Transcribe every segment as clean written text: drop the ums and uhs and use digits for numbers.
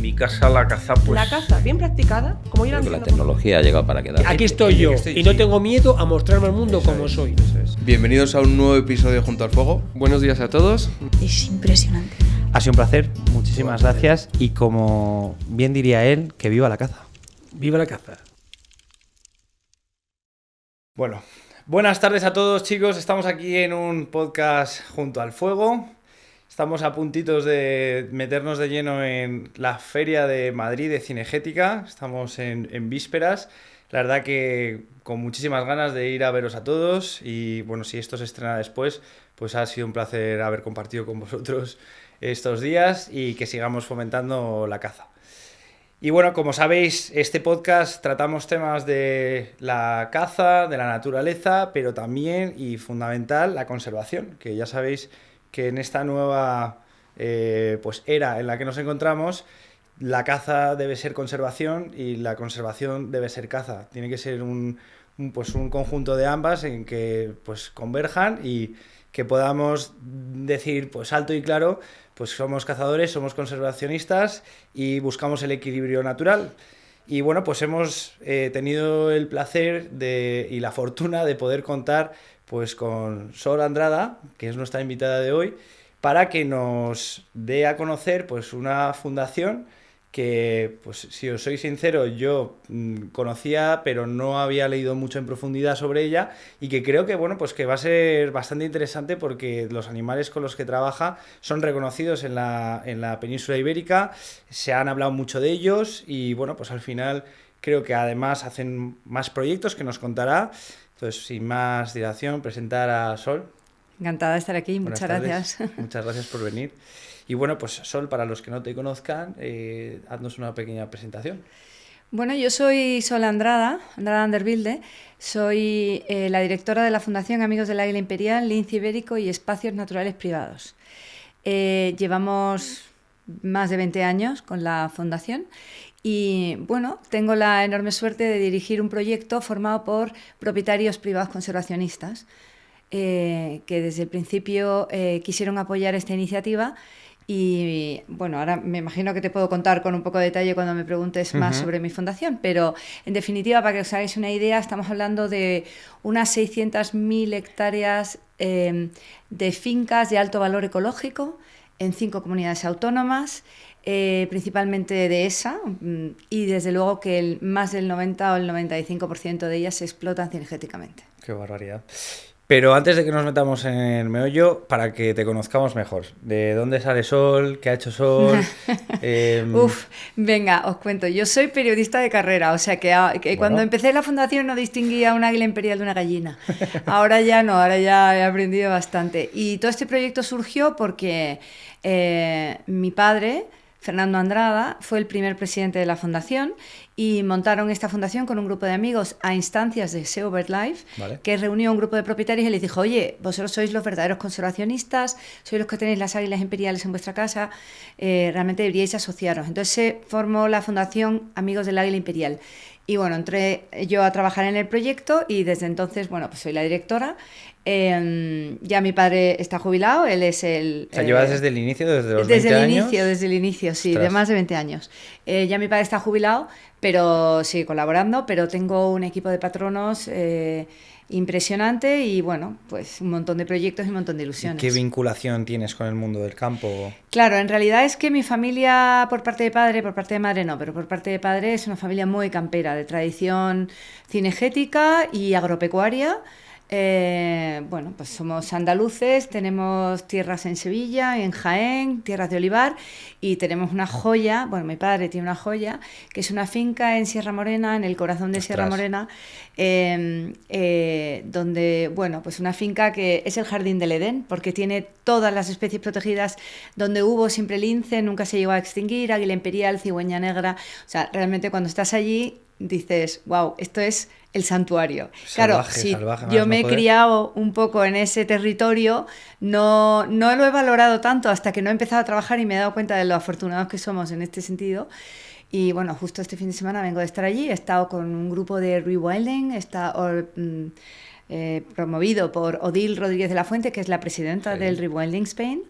dedicas a la caza, pues... La caza, bien practicada, como yo Creo que la tecnología ha llegado para quedar. Aquí estoy yo y no tengo miedo a mostrarme al mundo como soy. Bienvenidos a un nuevo episodio Junto al Fuego. Buenos días a todos. Es impresionante. Ha sido un placer, muchísimas gracias y como bien diría él, que viva la caza. ¡Viva la caza! Bueno, buenas tardes a todos, chicos. Estamos aquí en un podcast Junto al Fuego. Estamos a puntitos de meternos de lleno en la Feria de Madrid de Cinegética. Estamos en vísperas. La verdad que con muchísimas ganas de ir a veros a todos. Y bueno, si esto se estrena después, pues ha sido un placer haber compartido con vosotros estos días y que sigamos fomentando la caza. Y bueno, como sabéis, este podcast tratamos temas de la caza, de la naturaleza, pero también y fundamental la conservación, que ya sabéis que en esta nueva pues era en la que nos encontramos, la caza debe ser conservación y la conservación debe ser caza. Tiene que ser un conjunto de ambas en que pues converjan y que podamos decir pues alto y claro, pues somos cazadores, somos conservacionistas y buscamos el equilibrio natural. Y bueno, pues hemos tenido el placer y la fortuna de poder contar pues con Sol Andrada, que es nuestra invitada de hoy, para que nos dé a conocer pues una fundación que, pues si os soy sincero, yo conocía, pero no había leído mucho en profundidad sobre ella y que creo que, bueno, pues que va a ser bastante interesante porque los animales con los que trabaja son reconocidos en la península ibérica, se han hablado mucho de ellos y, bueno, pues al final creo que además hacen más proyectos que nos contará. Entonces, sin más dilación, presentar a Sol. Encantada de estar aquí, muchas gracias. Muchas gracias por venir. Y bueno, pues Sol, para los que no te conozcan, haznos una pequeña presentación. Bueno, yo soy Sol Andrada Andervilde, soy la directora de la Fundación Amigos del Águila Imperial, Lince Ibérico y Espacios Naturales Privados. Llevamos más de 20 años con la fundación y bueno, tengo la enorme suerte de dirigir un proyecto formado por propietarios privados conservacionistas que desde el principio quisieron apoyar esta iniciativa. Y bueno, ahora me imagino que te puedo contar con un poco de detalle cuando me preguntes más sobre mi fundación, pero en definitiva, para que os hagáis una idea, estamos hablando de unas 600.000 hectáreas de fincas de alto valor ecológico en 5 comunidades autónomas, principalmente de esa, y desde luego que más del 90 o el 95% de ellas se explotan cinegéticamente. ¡Qué barbaridad! Pero antes de que nos metamos en el meollo, para que te conozcamos mejor, ¿de dónde sale Sol? ¿Qué ha hecho Sol? Venga, os cuento. Yo soy periodista de carrera, o sea que cuando empecé la fundación no distinguía un águila imperial de una gallina. Ahora ya no, ahora ya he aprendido bastante. Y todo este proyecto surgió porque mi padre, Fernando Andrada, fue el primer presidente de la fundación y montaron esta fundación con un grupo de amigos a instancias de SEO BirdLife, ¿vale? Que reunió a un grupo de propietarios y les dijo: oye, vosotros sois los verdaderos conservacionistas, sois los que tenéis las águilas imperiales en vuestra casa, realmente deberíais asociaros. Entonces se formó la fundación Amigos del Águila Imperial. Y bueno, entré yo a trabajar en el proyecto y desde entonces, bueno, pues soy la directora. Ya mi padre está jubilado, él es el... O sea, llevas desde el inicio, desde los 20 años. Desde el inicio, sí, Ostras. de más de 20 años. Ya mi padre está jubilado, pero sigue colaborando, pero tengo un equipo de patronos impresionante y bueno, pues un montón de proyectos y un montón de ilusiones. ¿Qué vinculación tienes con el mundo del campo? Claro, en realidad es que mi familia, por parte de padre, por parte de madre no, pero por parte de padre es una familia muy campera, de tradición cinegética y agropecuaria. Bueno, pues somos andaluces, tenemos tierras en Sevilla, en Jaén, tierras de olivar y tenemos una joya, bueno, mi padre tiene una joya, que es una finca en Sierra Morena, en el corazón de Ostras. Sierra Morena, donde, bueno, pues una finca que es el jardín del Edén, porque tiene todas las especies protegidas, donde hubo siempre lince, nunca se llegó a extinguir, águila imperial, cigüeña negra, o sea, realmente cuando estás allí dices, wow, esto es el santuario. Salvaje, claro, salvaje, yo no me he poder. criado un poco en ese territorio, no lo he valorado tanto hasta que no he empezado a trabajar y me he dado cuenta de lo afortunados que somos en este sentido. Y bueno, justo este fin de semana vengo de estar allí, he estado con un grupo de rewilding, promovido por Odile Rodríguez de la Fuente, que es la presidenta del Rewilding Spain,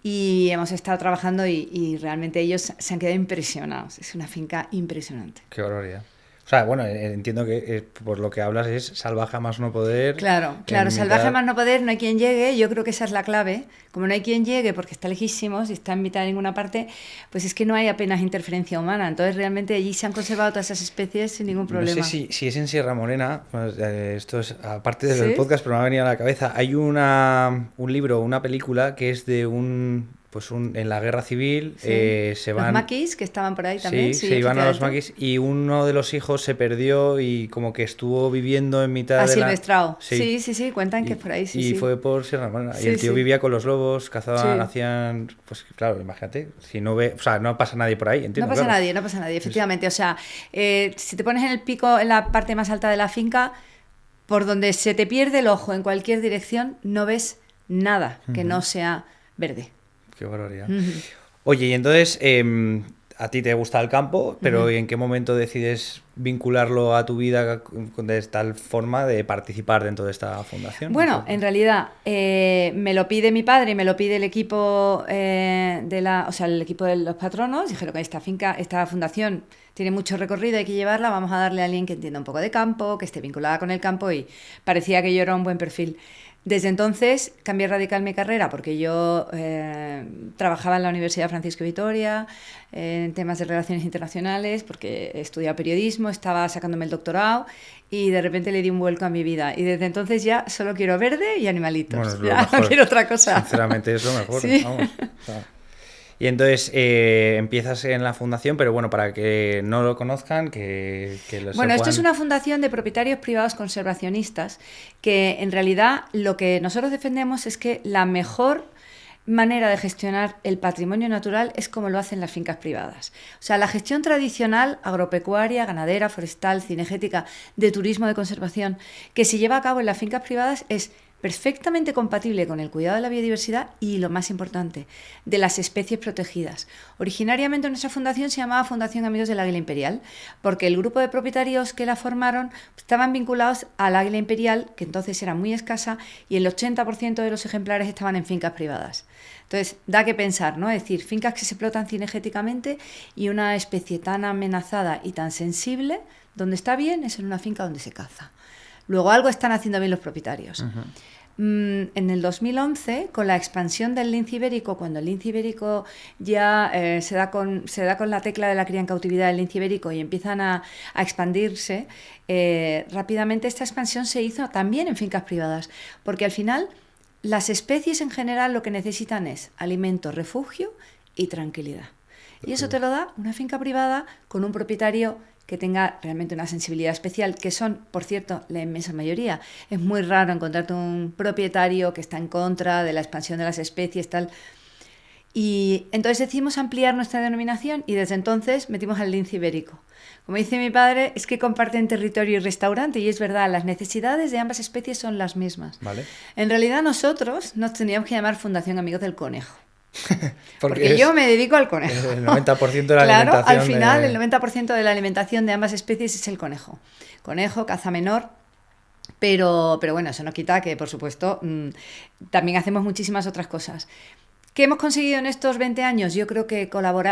y hemos estado trabajando y realmente ellos se han quedado impresionados. Es una finca impresionante. Qué barbaridad. O sea, bueno, entiendo que por lo que hablas es salvaje a más no poder. Claro, salvaje a más no poder, no hay quien llegue, yo creo que esa es la clave. Como no hay quien llegue porque está lejísimos y está en mitad de ninguna parte, pues es que no hay apenas interferencia humana. Entonces realmente allí se han conservado todas esas especies sin ningún problema. No sé si es en Sierra Morena, pues, esto es aparte del podcast, pero me ha venido a la cabeza. Hay un libro, una película que es de en la guerra civil se van... Los maquis que estaban por ahí también. Sí, se iban a los maquis y uno de los hijos se perdió y como que estuvo viviendo en mitad de Silvestrao. Sí, cuentan que es por ahí, fue por Sierra Morena. Y el tío vivía con los lobos, cazaban, hacían... Pues claro, imagínate, si no ve... O sea, no pasa nadie por ahí, entiendo. No pasa nadie, efectivamente. O sea, si te pones en el pico, en la parte más alta de la finca, por donde se te pierde el ojo en cualquier dirección, no ves nada que no sea verde. Qué barbaridad. Oye, y entonces, a ti te gusta el campo, pero ¿en qué momento decides vincularlo a tu vida de tal forma de participar dentro de esta fundación? Bueno, en realidad me lo pide mi padre, me lo pide el equipo el equipo de los patronos. Dijeron que esta fundación tiene mucho recorrido, hay que llevarla, vamos a darle a alguien que entienda un poco de campo, que esté vinculada con el campo, y parecía que yo era un buen perfil. Desde entonces cambié radical mi carrera porque yo trabajaba en la Universidad Francisco Vitoria en temas de relaciones internacionales, porque he estudiado periodismo, estaba sacándome el doctorado y de repente le di un vuelco a mi vida. Y desde entonces ya solo quiero verde y animalitos. Bueno, ya no quiero otra cosa. Sinceramente es lo mejor. Sí. Vamos. O sea, y entonces empiezas en la fundación, pero bueno, para que no lo conozcan, esto es una fundación de propietarios privados conservacionistas, que en realidad lo que nosotros defendemos es que la mejor manera de gestionar el patrimonio natural es como lo hacen las fincas privadas. O sea, la gestión tradicional, agropecuaria, ganadera, forestal, cinegética, de turismo de conservación, que se lleva a cabo en las fincas privadas es perfectamente compatible con el cuidado de la biodiversidad y, lo más importante, de las especies protegidas. Originariamente nuestra fundación se llamaba Fundación Amigos del Águila Imperial, porque el grupo de propietarios que la formaron estaban vinculados al águila imperial, que entonces era muy escasa, y el 80% de los ejemplares estaban en fincas privadas. Entonces, da que pensar, ¿no? Es decir, fincas que se explotan cinegéticamente y una especie tan amenazada y tan sensible, donde está bien es en una finca donde se caza. Luego algo están haciendo bien los propietarios. En el 2011, con la expansión del lince ibérico, cuando el lince ibérico ya se da con la tecla de la cría en cautividad del lince ibérico y empiezan a expandirse, rápidamente esta expansión se hizo también en fincas privadas, porque al final las especies en general lo que necesitan es alimento, refugio y tranquilidad. Y eso te lo da una finca privada con un propietario que tenga realmente una sensibilidad especial, que son, por cierto, la inmensa mayoría. Es muy raro encontrarte un propietario que está en contra de la expansión de las especies, tal. Y entonces decidimos ampliar nuestra denominación y desde entonces metimos al lince ibérico. Como dice mi padre, es que comparten territorio y restaurante, y es verdad, las necesidades de ambas especies son las mismas. Vale. En realidad nosotros nos tendríamos que llamar Fundación Amigos del Conejo. Porque yo me dedico al conejo. El 90% de la alimentación. Claro, al final el 90% de la alimentación de ambas especies es el conejo. Conejo, caza menor, pero bueno, eso no quita que, por supuesto, también hacemos muchísimas otras cosas. ¿Qué hemos conseguido en estos 20 años? Yo creo que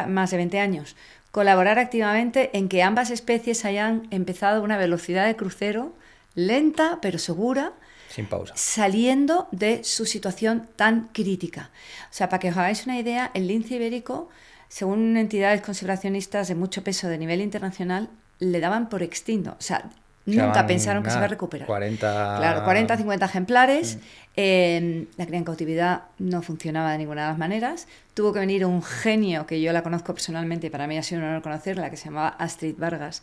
más de 20 años. Colaborar activamente en que ambas especies hayan empezado una velocidad de crucero lenta, pero segura, sin pausa, saliendo de su situación tan crítica. O sea, para que os hagáis una idea, el lince ibérico, según entidades conservacionistas de mucho peso de nivel internacional, le daban por extinto. O sea, nunca pensaron que se iba a recuperar. 40, 50 ejemplares. La cría en cautividad no funcionaba de ninguna de las maneras. Tuvo que venir un genio, que yo la conozco personalmente y para mí ha sido un honor conocerla, que se llamaba Astrid Vargas,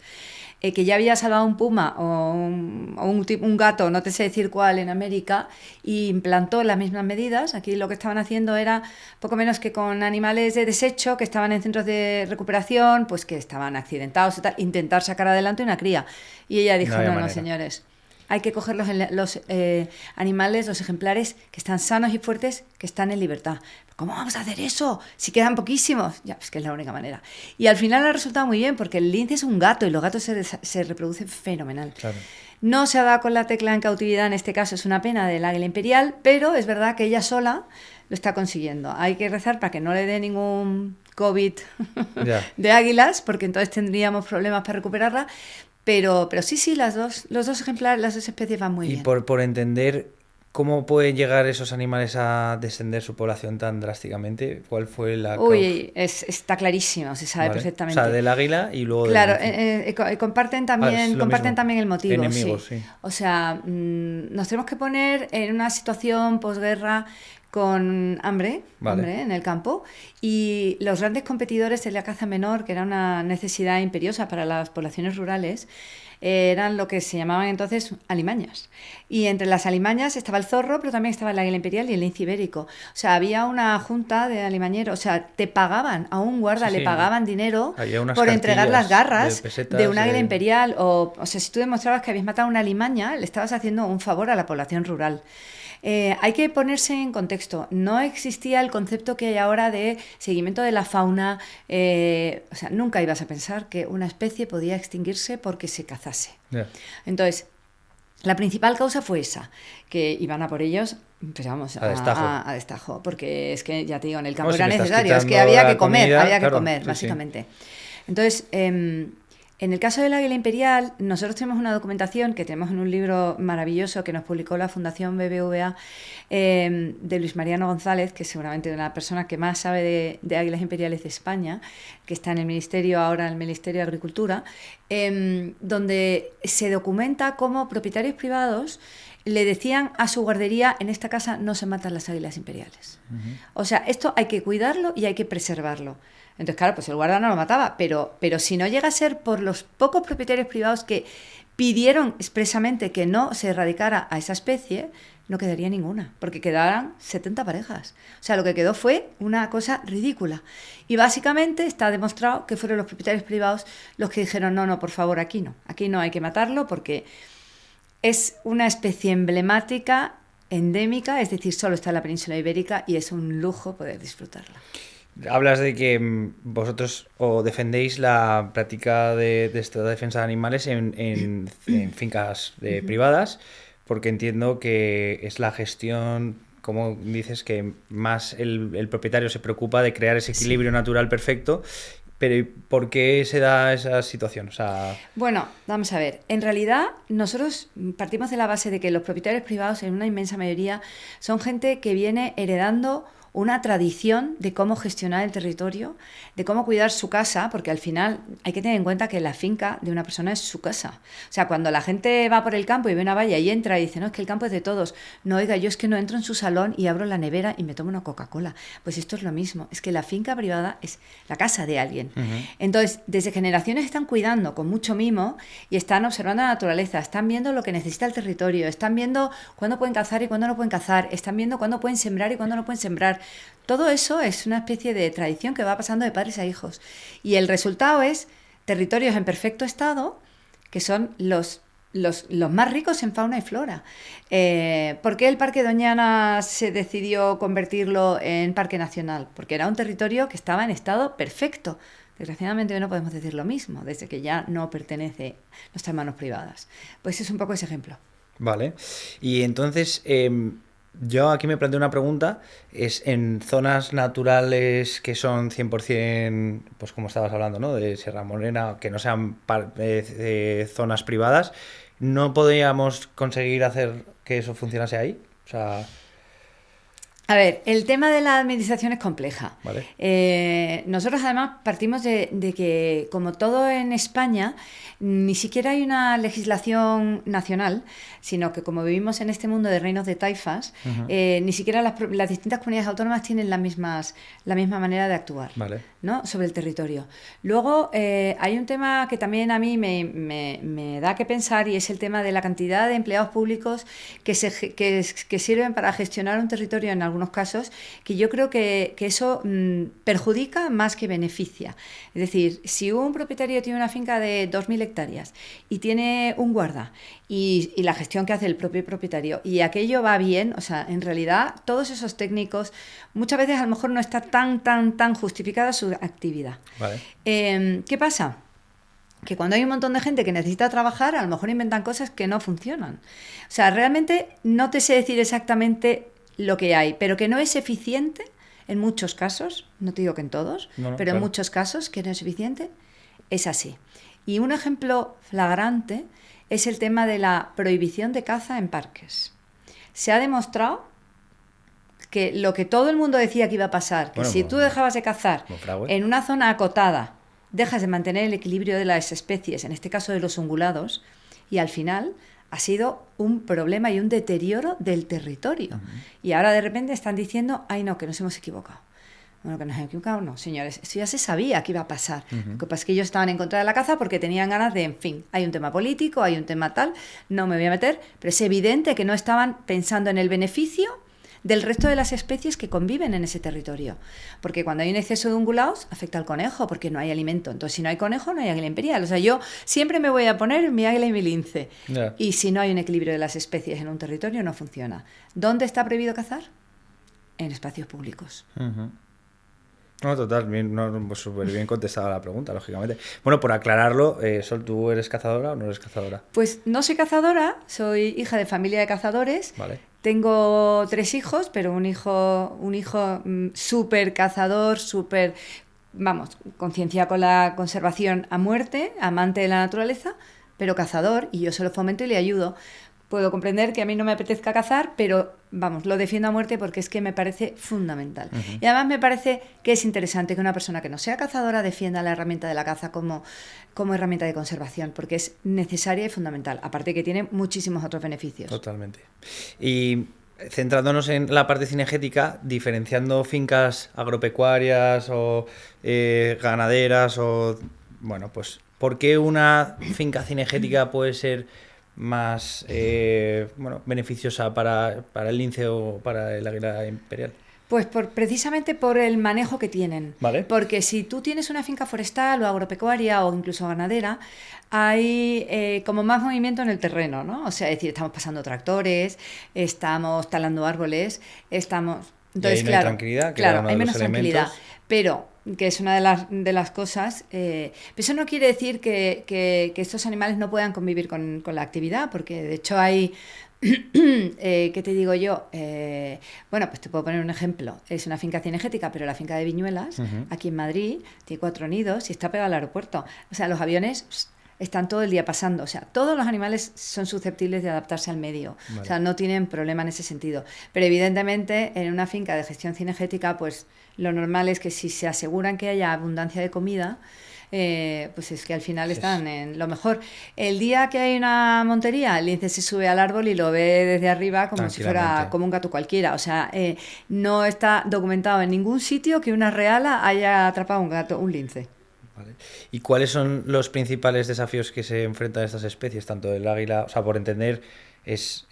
que ya había salvado un puma o un gato, no te sé decir cuál, en América, y implantó las mismas medidas. Aquí lo que estaban haciendo era poco menos que con animales de desecho que estaban en centros de recuperación, pues que estaban accidentados y tal, intentar sacar adelante una cría. Y ella dijo, no, señores, hay que coger los animales, los ejemplares que están sanos y fuertes, que están en libertad. ¿Cómo vamos a hacer eso? Si quedan poquísimos. Ya, es que es la única manera. Y al final ha resultado muy bien, porque el lince es un gato y los gatos se reproducen fenomenal. Claro. No se ha dado con la tecla en cautividad, en este caso es una pena del águila imperial, pero es verdad que ella sola lo está consiguiendo. Hay que rezar para que no le dé ningún COVID de águilas, porque entonces tendríamos problemas para recuperarla. Pero sí, los dos ejemplares, las dos especies van muy bien. Y por entender cómo pueden llegar esos animales a descender su población tan drásticamente, ¿cuál fue la causa? Está clarísimo, se sabe perfectamente. O sea, del águila y luego claro, comparten también el motivo. Enemigos, sí. O sea, nos tenemos que poner en una situación posguerra con hambre en el campo, y los grandes competidores de la caza menor, que era una necesidad imperiosa para las poblaciones rurales, eran lo que se llamaban entonces alimañas. Y entre las alimañas estaba el zorro, pero también estaba el águila imperial y el lince ibérico. O sea, había una junta de alimañeros, o sea, te pagaban a un guarda, le pagaban dinero por entregar las garras de un águila imperial. O sea, si tú demostrabas que habías matado a una alimaña, le estabas haciendo un favor a la población rural. Hay que ponerse en contexto. No existía el concepto que hay ahora de seguimiento de la fauna. O sea, nunca ibas a pensar que una especie podía extinguirse porque se cazase. Yeah. Entonces, la principal causa fue esa, que iban a por ellos, pues vamos, a destajo, porque es que, ya te digo, en el campo era necesario, es que había que comer, básicamente. Sí. Entonces, en el caso del águila imperial, nosotros tenemos una documentación que tenemos en un libro maravilloso que nos publicó la Fundación BBVA, de Luis Mariano González, que es seguramente una persona que más sabe de águilas imperiales de España, que está en el Ministerio de Agricultura, donde se documenta cómo propietarios privados le decían a su guardería: en esta casa no se matan las águilas imperiales. Uh-huh. O sea, esto hay que cuidarlo y hay que preservarlo. Entonces, claro, pues el guarda no lo mataba, pero si no llega a ser por los pocos propietarios privados que pidieron expresamente que no se erradicara a esa especie, no quedaría ninguna, porque quedaran 70 parejas. O sea, lo que quedó fue una cosa ridícula. Y básicamente está demostrado que fueron los propietarios privados los que dijeron: no, por favor, aquí no hay que matarlo, porque es una especie emblemática, endémica, es decir, solo está en la península ibérica y es un lujo poder disfrutarla. Hablas de que vosotros defendéis la práctica de esta defensa de animales en fincas privadas, porque entiendo que es la gestión, como dices, que más el propietario se preocupa de crear ese equilibrio natural perfecto. Pero ¿por qué se da esa situación? O sea... Bueno, vamos a ver. En realidad, nosotros partimos de la base de que los propietarios privados, en una inmensa mayoría, son gente que viene heredando una tradición de cómo gestionar el territorio, de cómo cuidar su casa, porque al final hay que tener en cuenta que la finca de una persona es su casa. O sea, cuando la gente va por el campo y ve una valla y entra y dice: no, es que el campo es de todos. No, oiga, yo es que no entro en su salón y abro la nevera y me tomo una Coca-Cola. Pues esto es lo mismo, es que la finca privada es la casa de alguien. Uh-huh. Entonces, desde generaciones están cuidando con mucho mimo y están observando la naturaleza, están viendo lo que necesita el territorio, están viendo cuándo pueden cazar y cuándo no pueden cazar, están viendo cuándo pueden sembrar y cuándo no pueden sembrar. Todo eso es una especie de tradición que va pasando de padres a hijos. Y el resultado es territorios en perfecto estado, que son los más ricos en fauna y flora. ¿Por qué el Parque Doñana se decidió convertirlo en parque nacional? Porque era un territorio que estaba en estado perfecto. Desgraciadamente hoy no podemos decir lo mismo, desde que ya no pertenece a nuestras manos privadas. Pues es un poco ese ejemplo. Vale. Y entonces... yo aquí me planteo una pregunta, es en zonas naturales que son 100%, pues como estabas hablando, ¿no?, de Sierra Morena, que no sean zonas privadas, ¿no podríamos conseguir hacer que eso funcionase ahí? O sea... A ver, el tema de la administración es compleja. Vale. Nosotros además partimos de que, como todo en España, ni siquiera hay una legislación nacional, sino que como vivimos en este mundo de reinos de taifas, uh-huh, ni siquiera las distintas comunidades autónomas tienen la misma manera de actuar, vale, ¿no?, sobre el territorio. Luego hay un tema que también a mí me da que pensar, y es el tema de la cantidad de empleados públicos que sirven para gestionar un territorio en algunos casos, que yo creo que eso perjudica más que beneficia. Es decir, si un propietario tiene una finca de 2.000 hectáreas y tiene un guarda y la gestión que hace el propio propietario y aquello va bien, o sea, en realidad todos esos técnicos, muchas veces a lo mejor no está tan justificada su actividad. Vale. ¿Qué pasa? que cuando hay un montón de gente que necesita trabajar, a lo mejor inventan cosas que no funcionan. O sea, realmente no te sé decir exactamente lo que hay, pero que no es eficiente en muchos casos, no te digo que en todos, pero claro. en muchos casos que no es eficiente, es así. Y un ejemplo flagrante es el tema de la prohibición de caza en parques. Se ha demostrado que lo que todo el mundo decía que iba a pasar, que si tú dejabas de cazar en una zona acotada, dejas de mantener el equilibrio de las especies, en este caso de los ungulados, y al final ha sido un problema y un deterioro del territorio. Y ahora de repente están diciendo, ay no, que nos hemos equivocado. Bueno, que nos hemos equivocado, no, señores, esto ya se sabía que iba a pasar. Lo que pasa es que ellos estaban en contra de la caza porque tenían ganas de, en fin, hay un tema político, hay un tema tal, no me voy a meter, pero es evidente que no estaban pensando en el beneficio del resto de las especies que conviven en ese territorio. Porque cuando hay un exceso de ungulados, afecta al conejo, porque no hay alimento. Entonces, si no hay conejo, no hay águila imperial. O sea, yo siempre me voy a poner mi águila y mi lince. Yeah. Y si no hay un equilibrio de las especies en un territorio, no funciona. ¿Dónde está prohibido cazar? En espacios públicos. No, total, bien, no, pues súper bien contestada la pregunta, lógicamente. Bueno, por aclararlo, Sol, ¿tú eres cazadora o no eres cazadora? Pues no soy cazadora, soy hija de familia de cazadores. Vale. Tengo 3 hijos, pero un hijo súper cazador, súper, vamos, conciencia con la conservación a muerte, amante de la naturaleza, pero cazador, y yo se lo fomento y le ayudo. Puedo comprender que a mí no me apetezca cazar, pero vamos, lo defiendo a muerte porque es que me parece fundamental. Y además me parece que es interesante que una persona que no sea cazadora defienda la herramienta de la caza como herramienta de conservación, porque es necesaria y fundamental, aparte que tiene muchísimos otros beneficios. Totalmente. Y centrándonos en la parte cinegética, diferenciando fincas agropecuarias o ganaderas o, bueno, pues, ¿por qué una finca cinegética puede ser más beneficiosa para el lince o para el águila imperial? Pues precisamente por el manejo que tienen. Vale. Porque si tú tienes una finca forestal o agropecuaria o incluso ganadera, hay como más movimiento en el terreno, ¿no? O sea, es decir, estamos pasando tractores, estamos talando árboles, estamos... Entonces, y ahí no hay tranquilidad, que era uno de hay los menos tranquilidad. elementos. Pero, que es una de las cosas, pero eso no quiere decir que estos animales no puedan convivir con la actividad, porque de hecho hay... ¿Qué te digo yo? Bueno, pues te puedo poner un ejemplo. Es una finca cinegética, pero la finca de Viñuelas, aquí en Madrid, tiene 4 nidos y está pegada al aeropuerto. O sea, los aviones están todo el día pasando. O sea, todos los animales son susceptibles de adaptarse al medio. Vale. O sea, no tienen problema en ese sentido. Pero evidentemente, en una finca de gestión cinegética, pues lo normal es que si se aseguran que haya abundancia de comida, pues es que al final están en lo mejor. El día que hay una montería, el lince se sube al árbol y lo ve desde arriba como si fuera como un gato cualquiera. O sea, no está documentado en ningún sitio que una reala haya atrapado un lince. Vale. ¿Y cuáles son los principales desafíos que se enfrentan estas especies? Tanto el águila, o sea, por entender, es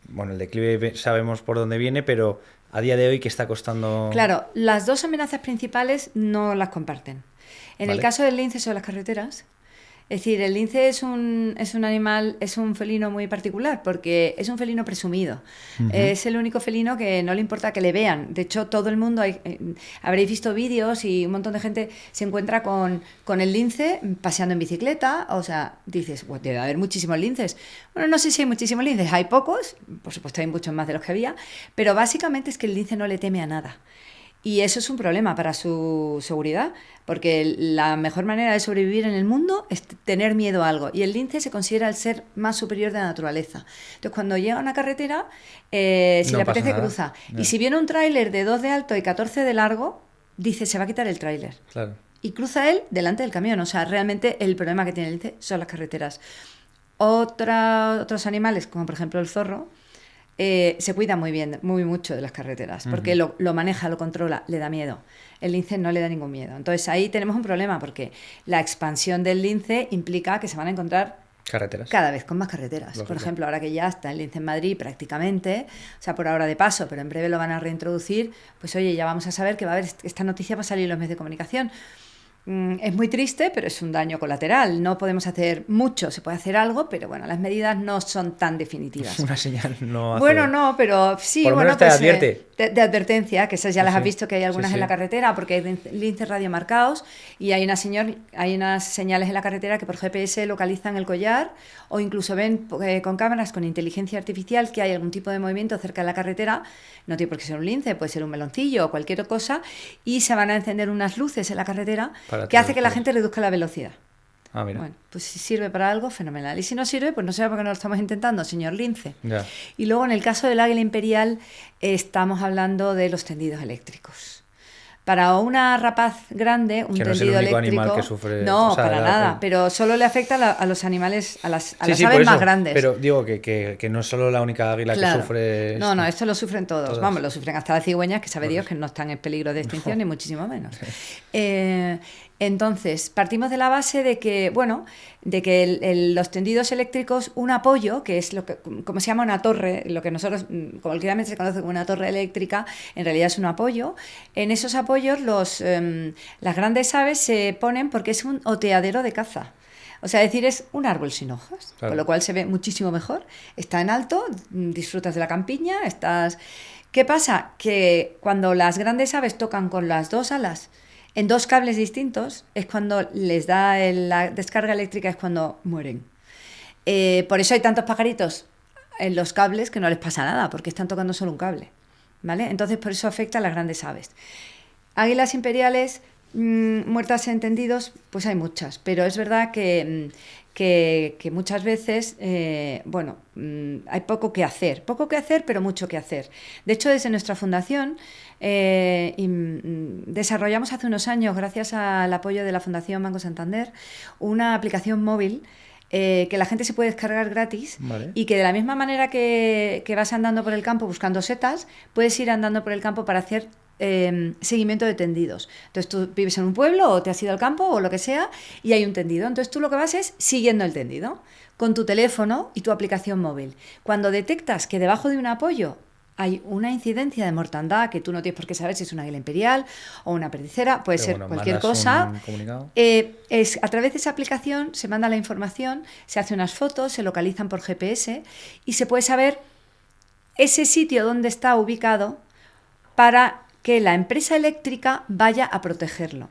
bueno, el declive sabemos por dónde viene, pero a día de hoy, ¿qué está costando? Claro, las dos amenazas principales no las comparten. En el caso del lince son las carreteras. Es decir, el lince es un animal, es un felino muy particular porque es un felino presumido. Es el único felino que no le importa que le vean. De hecho, todo el mundo, habréis visto vídeos y un montón de gente se encuentra con el lince paseando en bicicleta. O sea, dices, pues debe haber muchísimos linces. Bueno, no sé si hay muchísimos linces, hay pocos, por supuesto hay muchos más de los que había, pero básicamente es que el lince no le teme a nada. Y eso es un problema para su seguridad, porque la mejor manera de sobrevivir en el mundo es tener miedo a algo. Y el lince se considera el ser más superior de la naturaleza. Entonces, cuando llega a una carretera, si le apetece, cruza. No. Y si viene un tráiler de 2 de alto y 14 de largo, dice, se va a quitar el tráiler. Claro. Y cruza él delante del camión. O sea, realmente el problema que tiene el lince son las carreteras. Otros animales, como por ejemplo el zorro, se cuida muy mucho de las carreteras, porque lo maneja, lo controla, le da miedo. El lince no le da ningún miedo. Entonces ahí tenemos un problema, porque la expansión del lince implica que se van a encontrar carreteras cada vez con más carreteras. Lógico. Por ejemplo, ahora que ya está el lince en Madrid prácticamente, o sea, por ahora de paso, pero en breve lo van a reintroducir, pues oye, ya vamos a saber que va a haber, esta noticia va a salir en los medios de comunicación. Es muy triste, pero es un daño colateral. No podemos hacer mucho, se puede hacer algo, pero bueno, las medidas no son tan definitivas. Una señal no hace... Bueno, no, pero sí, Por lo bueno, menos te pues advierte. de advertencia, que esas ya las Sí, has visto que hay algunas sí, en sí. la carretera, porque hay linces radiomarcados y hay unas señales en la carretera que por GPS localizan el collar o incluso ven con cámaras con inteligencia artificial que hay algún tipo de movimiento cerca de la carretera. No tiene por qué ser un lince, puede ser un meloncillo o cualquier cosa, y se van a encender unas luces en la carretera Para que hace que la todos. gente reduzca la velocidad. Ah, mira. Bueno, pues si sirve para algo, fenomenal. Y si no sirve, pues no sé por qué no lo estamos intentando, señor lince. Ya. Y luego en el caso del águila imperial estamos hablando de los tendidos eléctricos. Para una rapaz grande, un Que no es el tendido único eléctrico... animal que sufre- No, o sea, para nada, pero solo le afecta a los animales, a las Sí, aves por más eso, grandes. Pero digo que no es solo la única águila Claro. que sufre... No, esto lo sufren todos. Todas. Vamos, lo sufren hasta las cigüeñas, que sabe Dios que no están en peligro de extinción, ni muchísimo menos. Entonces, partimos de la base de que, bueno, los tendidos eléctricos, un apoyo, que es lo que, como se llama una torre, lo que nosotros coloquialmente se conoce como una torre eléctrica, en realidad es un apoyo. En esos apoyos las grandes aves se ponen porque es un oteadero de caza. O sea, es decir, es un árbol sin hojas, Claro. con lo cual se ve muchísimo mejor. Está en alto, disfrutas de la campiña, estás... ¿Qué pasa? Que cuando las grandes aves tocan con las dos alas en dos cables distintos, es cuando les da la descarga eléctrica, es cuando mueren. Por eso hay tantos pajaritos en los cables que no les pasa nada, porque están tocando solo un cable, ¿vale? Entonces, por eso afecta a las grandes aves. Águilas imperiales muertas en tendidos, pues hay muchas, pero es verdad que muchas veces, hay poco que hacer, pero mucho que hacer. De hecho, desde nuestra fundación desarrollamos hace unos años, gracias al apoyo de la Fundación Banco Santander, una aplicación móvil que la gente se puede descargar gratis. Vale. Y que de la misma manera que vas andando por el campo buscando setas, puedes ir andando por el campo para hacer seguimiento de tendidos. Entonces tú vives en un pueblo o te has ido al campo o lo que sea y hay un tendido. Entonces tú lo que vas es siguiendo el tendido con tu teléfono y tu aplicación móvil. Cuando detectas que debajo de un apoyo hay una incidencia de mortandad que tú no tienes por qué saber si es una águila imperial o una perdicera, puede Pero ser bueno, cualquier mandas cosa. un comunicado. A través de esa aplicación se manda la información, se hacen unas fotos, se localizan por GPS y se puede saber ese sitio donde está ubicado para que la empresa eléctrica vaya a protegerlo.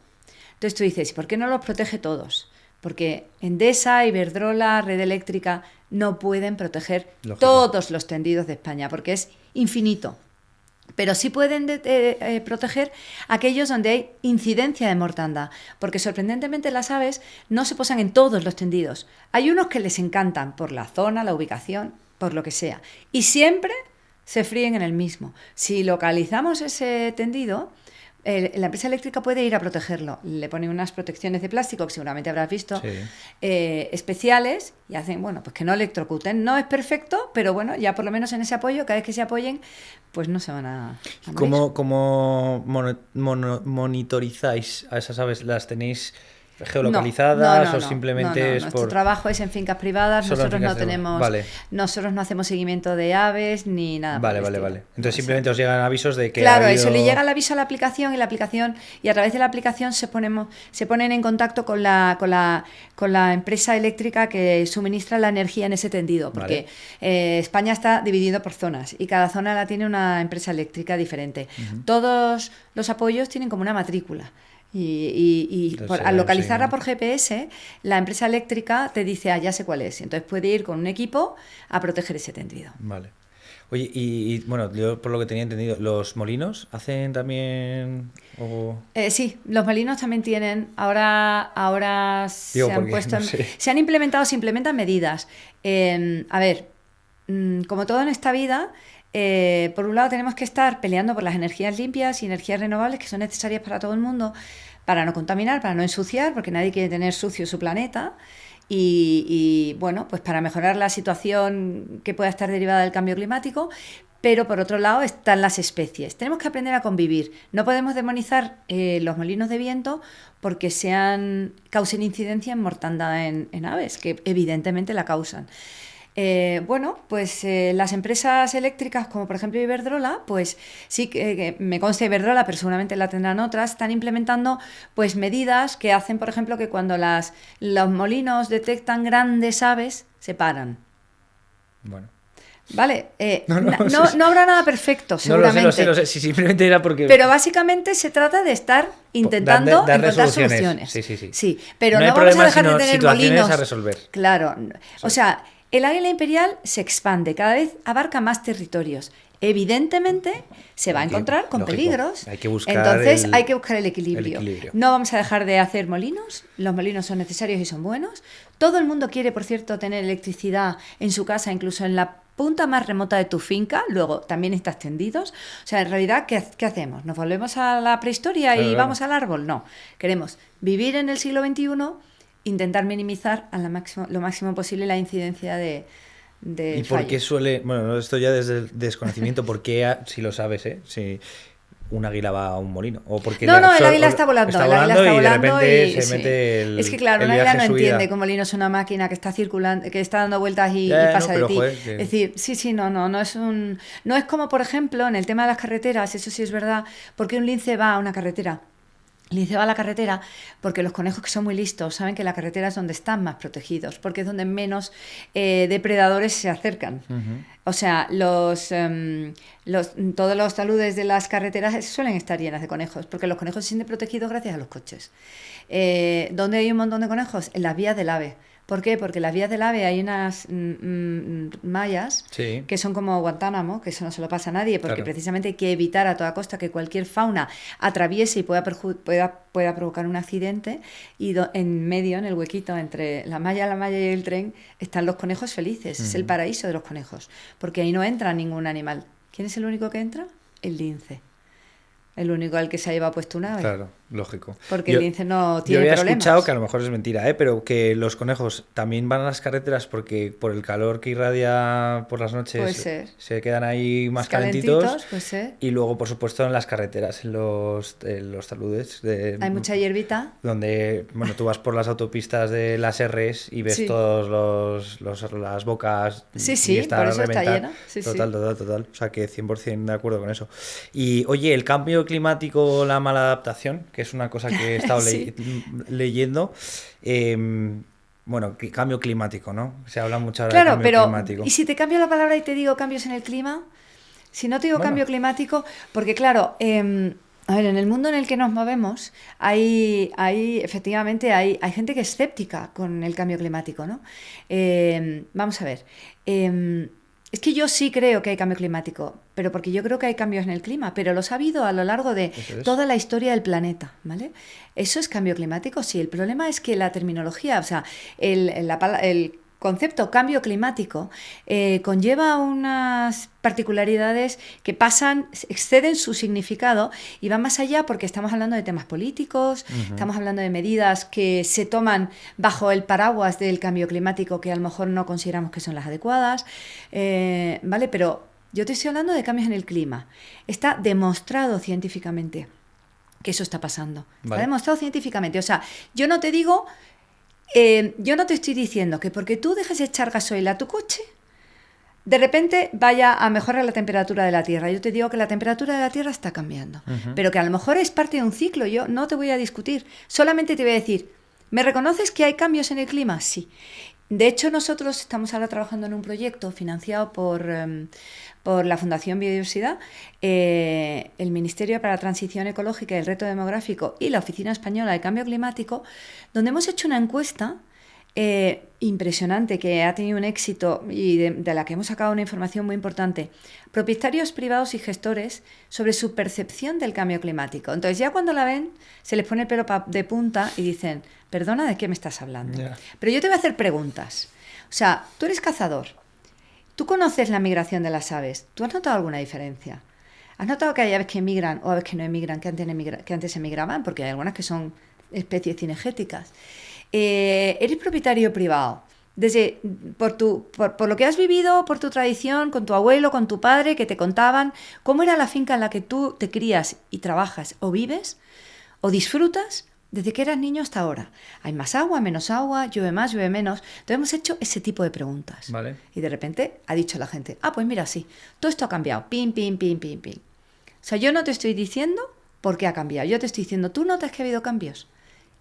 Entonces tú dices, ¿por qué no los protege todos? Porque Endesa, Iberdrola, Red Eléctrica no pueden proteger Lógico. todos los tendidos de España, porque es infinito. Pero sí pueden proteger aquellos donde hay incidencia de mortandad, porque sorprendentemente las aves no se posan en todos los tendidos. Hay unos que les encantan por la zona, la ubicación, por lo que sea. Y siempre se fríen en el mismo. Si localizamos ese tendido, la empresa eléctrica puede ir a protegerlo. Le ponen unas protecciones de plástico, que seguramente habrás visto, Sí. especiales, y hacen, pues que no electrocuten. No es perfecto, pero bueno, ya por lo menos en ese apoyo, cada vez que se apoyen, pues no se van a morir. ¿Cómo monitorizáis a esas aves? ¿Las tenéis geolocalizadas o simplemente es Nuestro por...? trabajo es en fincas privadas. Solo en Nosotros fincas no privadas. tenemos, Vale. nosotros no hacemos seguimiento de aves ni nada. Vale. por el estilo. Entonces O sea, simplemente os llegan avisos de que claro, ha habido... eso le llega el aviso a la aplicación y a través de la aplicación se ponen en contacto con la empresa eléctrica que suministra la energía en ese tendido, porque España está dividido por zonas y cada zona la tiene una empresa eléctrica diferente. Todos los apoyos tienen como una matrícula. Entonces, Al localizarla sí. por GPS, la empresa eléctrica te dice, ya sé cuál es. Entonces puede ir con un equipo a proteger ese tendido. Vale. Oye, y bueno, yo por lo que tenía entendido, ¿los molinos hacen también...? Sí, los molinos también tienen. Ahora Digo, se han porque puesto, no sé. se implementan medidas. Como todo en esta vida, por un lado tenemos que estar peleando por las energías limpias y energías renovables que son necesarias para todo el mundo, para no contaminar, para no ensuciar, porque nadie quiere tener sucio su planeta. Y pues para mejorar la situación que pueda estar derivada del cambio climático. Pero por otro lado están las especies. Tenemos que aprender a convivir. No podemos demonizar los molinos de viento porque causen incidencia en mortandad en aves, que evidentemente la causan. Bueno, pues las empresas eléctricas, como por ejemplo Iberdrola, pues sí que me consta Iberdrola, pero seguramente la tendrán otras, están implementando pues medidas que hacen, por ejemplo, que cuando los molinos detectan grandes aves, se paran. Bueno. Vale, No no habrá nada perfecto, No seguramente. lo sé. Si simplemente era porque... Pero básicamente se trata de estar intentando darle encontrar soluciones. soluciones. Sí. Pero No no, hay vamos a problemas, dejar de sino tener situaciones molinos. a resolver. Claro. O sea, el águila imperial se expande, cada vez abarca más territorios. Evidentemente se va a encontrar con Lógico. peligros. Hay que buscar Entonces hay que buscar el equilibrio. el equilibrio. No vamos a dejar de hacer molinos. Los molinos son necesarios y son buenos. Todo el mundo quiere, por cierto, tener electricidad en su casa, incluso en la punta más remota de tu finca. Luego también estás tendidos. O sea, en realidad, ¿qué hacemos? ¿Nos volvemos a la prehistoria y Claro. vamos al árbol? No. Queremos vivir en el siglo XXI, intentar minimizar lo máximo posible la incidencia de ¿Y por qué fallos. suele...? Bueno, esto ya desde el desconocimiento, ¿por qué, si lo sabes, si un águila va a un molino? ¿O porque No, el o- águila está volando. Está El águila volando está y de volando repente y se mete es que claro, el un águila viaje no en su vida. entiende que un molino es una máquina que está circulando, que está dando vueltas y Ya, pasa pero de ti. joder, que- Es decir, sí, no es como, por ejemplo, en el tema de las carreteras, eso sí es verdad, porque un lince va a una carretera. El lince va a la carretera porque los conejos, que son muy listos, saben que la carretera es donde están más protegidos, porque es donde menos depredadores se acercan. O sea, todos los taludes de las carreteras suelen estar llenas de conejos, porque los conejos se sienten protegidos gracias a los coches. ¿Dónde hay un montón de conejos? En las vías del AVE. ¿Por qué? Porque en las vías del AVE hay unas mallas Sí. que son como Guantánamo, que eso no se lo pasa a nadie, porque Claro. precisamente hay que evitar a toda costa que cualquier fauna atraviese y pueda provocar un accidente, y en medio, en el huequito entre la malla y el tren, están los conejos felices. Es el paraíso de los conejos, porque ahí no entra ningún animal. ¿Quién es el único que entra? El lince. El único al que se ha llevado puesto un ave. Claro, lógico. Porque el lince no Yo tiene había problemas. escuchado, que a lo mejor es mentira, pero que los conejos también van a las carreteras porque por el calor que irradia por las noches Puede ser. se quedan ahí más calentitos. Puede ser. Y luego, por supuesto, en las carreteras, en los taludes. Hay mucha hierbita. Donde, bueno, tú vas por las autopistas de las Rs y ves Sí. todos las bocas. Sí, y está por a eso está reventar. lleno. Sí, Total. O sea, que 100% de acuerdo con eso. Y, oye, el cambio climático, la mala adaptación, que es una cosa que he estado Sí. leyendo. Bueno, cambio climático, ¿no? Se habla mucho ahora de Claro, cambio pero climático. ¿y si te cambio la palabra y te digo cambios en el clima? Si no te digo Bueno. cambio climático, porque claro, a ver, en el mundo en el que nos movemos, efectivamente hay gente que es escéptica con el cambio climático, ¿no? Vamos a ver. Es que yo sí creo que hay cambio climático, pero porque yo creo que hay cambios en el clima, pero los ha habido a lo largo de Eso es. toda la historia del planeta, ¿vale? ¿Eso es cambio climático? Sí, el problema es que la terminología, o sea, el concepto cambio climático conlleva unas particularidades que exceden su significado y van más allá, porque estamos hablando de temas políticos, estamos hablando de medidas que se toman bajo el paraguas del cambio climático que a lo mejor no consideramos que son las adecuadas, ¿vale? Pero yo te estoy hablando de cambios en el clima. Está demostrado científicamente que eso está pasando. Está Vale. demostrado científicamente. O sea, yo no te estoy diciendo que porque tú dejes de echar gasoil a tu coche, de repente vaya a mejorar la temperatura de la Tierra. Yo te digo que la temperatura de la Tierra está cambiando, pero que a lo mejor es parte de un ciclo. Yo no te voy a discutir, solamente te voy a decir, ¿me reconoces que hay cambios en el clima? Sí. De hecho, nosotros estamos ahora trabajando en un proyecto financiado por la Fundación Biodiversidad, el Ministerio para la Transición Ecológica y el Reto Demográfico y la Oficina Española de Cambio Climático, donde hemos hecho una encuesta impresionante, que ha tenido un éxito y de la que hemos sacado una información muy importante. Propietarios privados y gestores sobre su percepción del cambio climático. Entonces, ya cuando la ven, se les pone el pelo de punta y dicen, perdona, ¿de qué me estás hablando? Ya. Pero yo te voy a hacer preguntas. O sea, tú eres cazador. ¿Tú conoces la migración de las aves? ¿Tú has notado alguna diferencia? ¿Has notado que hay aves que emigran o aves que no emigran, que antes emigraban? Porque hay algunas que son especies cinegéticas. Eres propietario privado. Por lo que has vivido, por tu tradición, con tu abuelo, con tu padre, que te contaban cómo era la finca en la que tú te crías y trabajas o vives o disfrutas desde que eras niño hasta ahora. ¿Hay más agua, menos agua, llueve más, llueve menos? Entonces hemos hecho ese tipo de preguntas. Vale. Y de repente ha dicho la gente, pues mira, sí, todo esto ha cambiado, pim, pim, pim, pim, pim. O sea, yo no te estoy diciendo por qué ha cambiado, yo te estoy diciendo, ¿tú notas que ha habido cambios?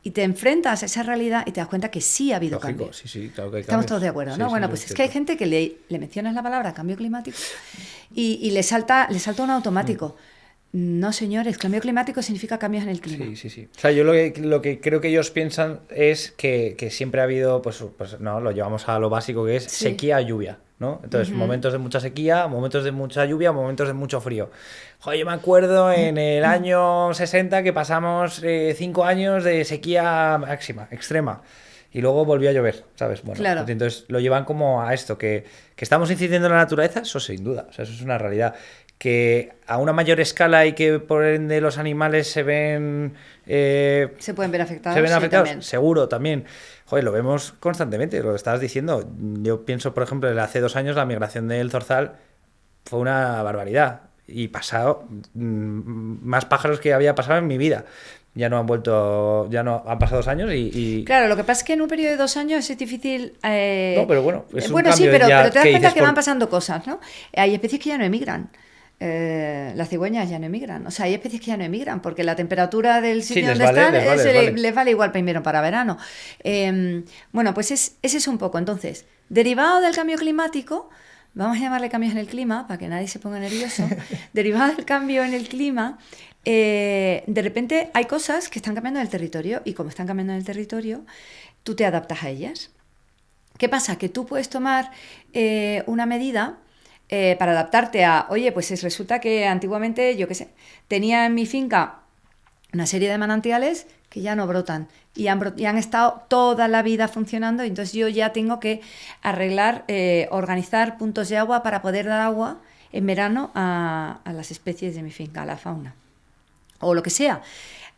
Y te enfrentas a esa realidad y te das cuenta que sí ha habido Lógico, cambios. sí, claro que hay Estamos cambios. todos de acuerdo, Sí, ¿no? sí, Bueno, sí, pues es cierto. que hay gente que le mencionas la palabra cambio climático y le salta un automático. No, señores, cambio climático significa cambios en el clima. Sí. O sea, yo lo que creo que ellos piensan es que siempre ha habido, pues no, lo llevamos a lo básico que es Sí. sequía, lluvia, ¿no? Entonces, momentos de mucha sequía, momentos de mucha lluvia, momentos de mucho frío. Joder, yo me acuerdo en el año 60 que pasamos 5 años de sequía máxima, extrema. Y luego volvió a llover, ¿sabes? Bueno, Claro. pues entonces lo llevan como a esto, que estamos incidiendo en la naturaleza, eso sin duda, o sea, eso es una realidad. Que a una mayor escala y que por ende los animales se ven... Se pueden ver afectados. ¿Se ven sí, afectados? también. Seguro, también. Joder, lo vemos constantemente, lo que estabas diciendo. Yo pienso, por ejemplo, hace 2 años la migración del zorzal fue una barbaridad. Y pasado más pájaros que había pasado en mi vida. Ya no han pasado 2 años y... Claro, lo que pasa es que en un periodo de 2 años es difícil... No, pero bueno, es un bueno, sí, cambio pero ya te das que cuenta dices que por- van pasando cosas, ¿no? Hay especies que ya no emigran. Las cigüeñas ya no emigran. O sea, hay especies que ya no emigran porque la temperatura del Sí, sitio les donde vale, están les vale. les vale igual para invierno para verano. Bueno, pues ese es un poco. Entonces, derivado del cambio climático, vamos a llamarle cambios en el clima para que nadie se ponga nervioso. Derivado del cambio en el clima, de repente hay cosas que están cambiando en el territorio y como están cambiando en el territorio, tú te adaptas a ellas. ¿Qué pasa? Que tú puedes tomar una medida para adaptarte a, oye, pues resulta que antiguamente, yo qué sé, tenía en mi finca una serie de manantiales que ya no brotan y han estado toda la vida funcionando, y entonces yo ya tengo que arreglar, organizar puntos de agua para poder dar agua en verano a las especies de mi finca, a la fauna, o lo que sea.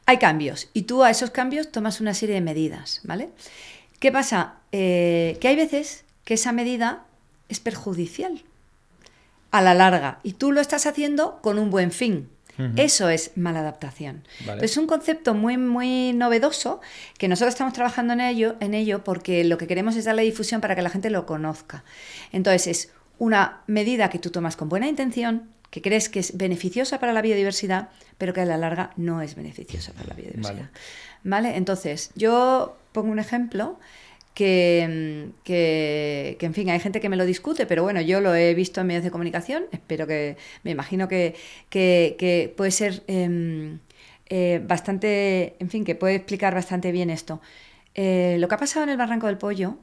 Hay cambios y tú a esos cambios tomas una serie de medidas, ¿vale? ¿Qué pasa? Que hay veces que esa medida es perjudicial a la larga y tú lo estás haciendo con un buen fin. Eso es maladaptación. Vale. Es un concepto muy, muy novedoso que nosotros estamos trabajando en ello porque lo que queremos es darle difusión para que la gente lo conozca. Entonces es una medida que tú tomas con buena intención, que crees que es beneficiosa para la biodiversidad, pero que a la larga no es beneficiosa para la biodiversidad. ¿Vale? Entonces, yo pongo un ejemplo que, en fin, hay gente que me lo discute, pero bueno, yo lo he visto en medios de comunicación, me imagino que puede ser bastante, en fin, que puede explicar bastante bien esto. Lo que ha pasado en el Barranco del Pollo,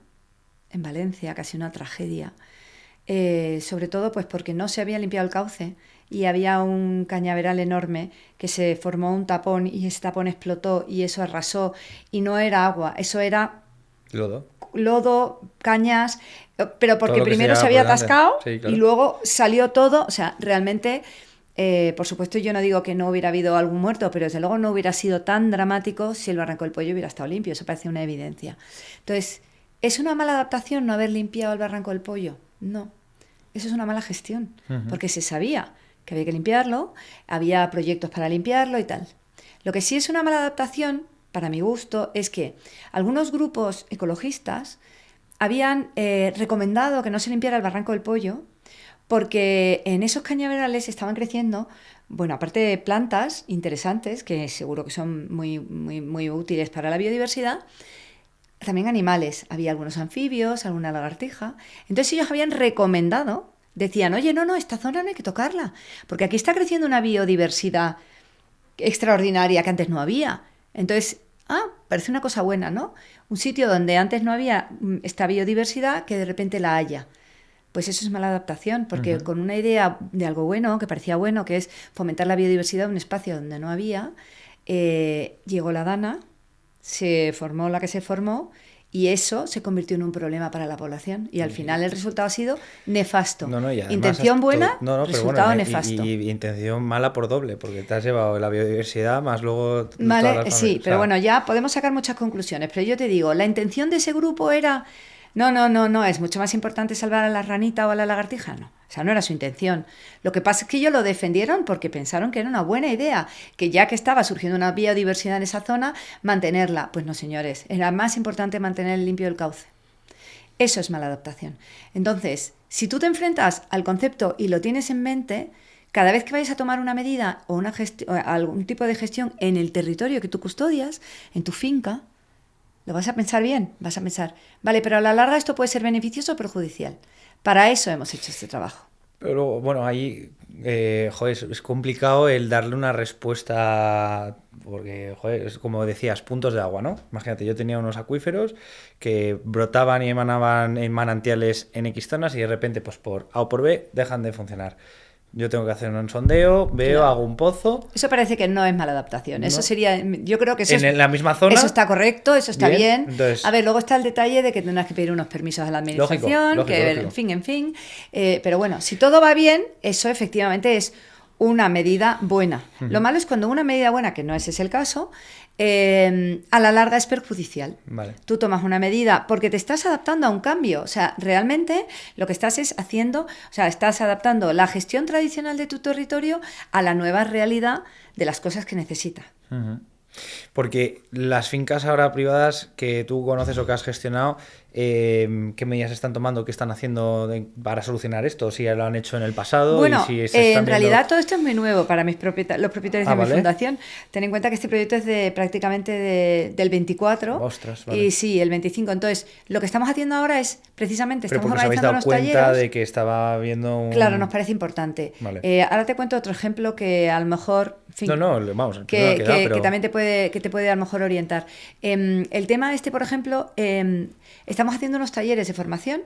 en Valencia, casi una tragedia, sobre todo pues porque no se había limpiado el cauce y había un cañaveral enorme que se formó un tapón y ese tapón explotó y eso arrasó y no era agua, eso era lodo, cañas, pero porque Todo lo que primero se se lleva había por delante. atascado Sí, claro. y luego salió todo, o sea, realmente, por supuesto yo no digo que no hubiera habido algún muerto, pero desde luego no hubiera sido tan dramático si el Barranco del Pollo hubiera estado limpio, eso parece una evidencia. Entonces, ¿es una mala adaptación no haber limpiado el Barranco del Pollo? No, eso es una mala gestión, porque se sabía que había que limpiarlo, había proyectos para limpiarlo y tal. Lo que sí es una mala adaptación, para mi gusto, es que algunos grupos ecologistas habían recomendado que no se limpiara el Barranco del Pollo porque en esos cañaverales estaban creciendo, bueno, aparte de plantas interesantes, que seguro que son muy, muy, muy útiles para la biodiversidad, también animales. Había algunos anfibios, alguna lagartija. Entonces ellos habían recomendado, decían, oye, no, esta zona no hay que tocarla, porque aquí está creciendo una biodiversidad extraordinaria que antes no había. Entonces, parece una cosa buena, ¿no? Un sitio donde antes no había esta biodiversidad, que de repente la haya. Pues eso es mala adaptación, porque con una idea de algo bueno, que parecía bueno, que es fomentar la biodiversidad en un espacio donde no había, llegó la Dana, se formó la que se formó, y eso se convirtió en un problema para la población. Y al final el resultado ha sido nefasto. No, y además intención buena, pero resultado bueno, nefasto. y intención mala por doble, porque te has llevado la biodiversidad más luego... Vale, todas las sí, familias. pero bueno, ya podemos sacar muchas conclusiones. Pero yo te digo, la intención de ese grupo era... No, es mucho más importante salvar a la ranita o a la lagartija. No, sea, no era su intención. Lo que pasa es que ellos lo defendieron porque pensaron que era una buena idea, que ya que estaba surgiendo una biodiversidad en esa zona, mantenerla. Pues no, señores, era más importante mantener limpio el cauce. Eso es mala adaptación. Entonces, si tú te enfrentas al concepto y lo tienes en mente, cada vez que vayas a tomar una medida o algún tipo de gestión en el territorio que tú custodias, en tu finca, lo vas a pensar bien, vas a pensar, vale, pero a la larga esto puede ser beneficioso o perjudicial. Para eso hemos hecho este trabajo. Pero bueno, ahí, joder, es complicado el darle una respuesta, porque, joder, es como decías, puntos de agua, ¿no? Imagínate, yo tenía unos acuíferos que brotaban y emanaban en manantiales en X zonas y de repente, pues por A o por B, dejan de funcionar. Yo tengo que hacer un sondeo, veo, Claro. hago un pozo. Eso parece que no es mala adaptación. No. Eso sería, yo creo que eso En la misma zona. Eso está correcto, eso está bien. Entonces, A ver, luego está el detalle de que tendrás que pedir unos permisos a la administración, Lógico, que lógico. en fin. Pero bueno, si todo va bien, eso efectivamente es una medida buena. Lo malo es cuando una medida buena, que no ese es el caso, a la larga es perjudicial. Vale. Tú tomas una medida porque te estás adaptando a un cambio. O sea, realmente lo que estás es haciendo, o sea, estás adaptando la gestión tradicional de tu territorio a la nueva realidad de las cosas que necesita. Ujú. Porque las fincas ahora privadas que tú conoces o que has gestionado, ¿qué medidas están tomando, qué están haciendo para solucionar esto? Si ya lo han hecho en el pasado. Bueno, y si se están en viendo... realidad todo esto es muy nuevo para los propietarios de mi vale. fundación. Ten en cuenta que este proyecto es del 24 Ostras, vale. y sí, el 25. Entonces, lo que estamos haciendo ahora es, precisamente, Pero estamos porque os habéis organizando dado unos cuenta talleres. de que estaba viendo un... Claro, nos parece importante. Vale. Ahora te cuento otro ejemplo que a lo mejor... en fin, No, vamos, el que, primero que da, que pero... también te puede a lo mejor orientar. El tema este, por ejemplo, estamos haciendo unos talleres de formación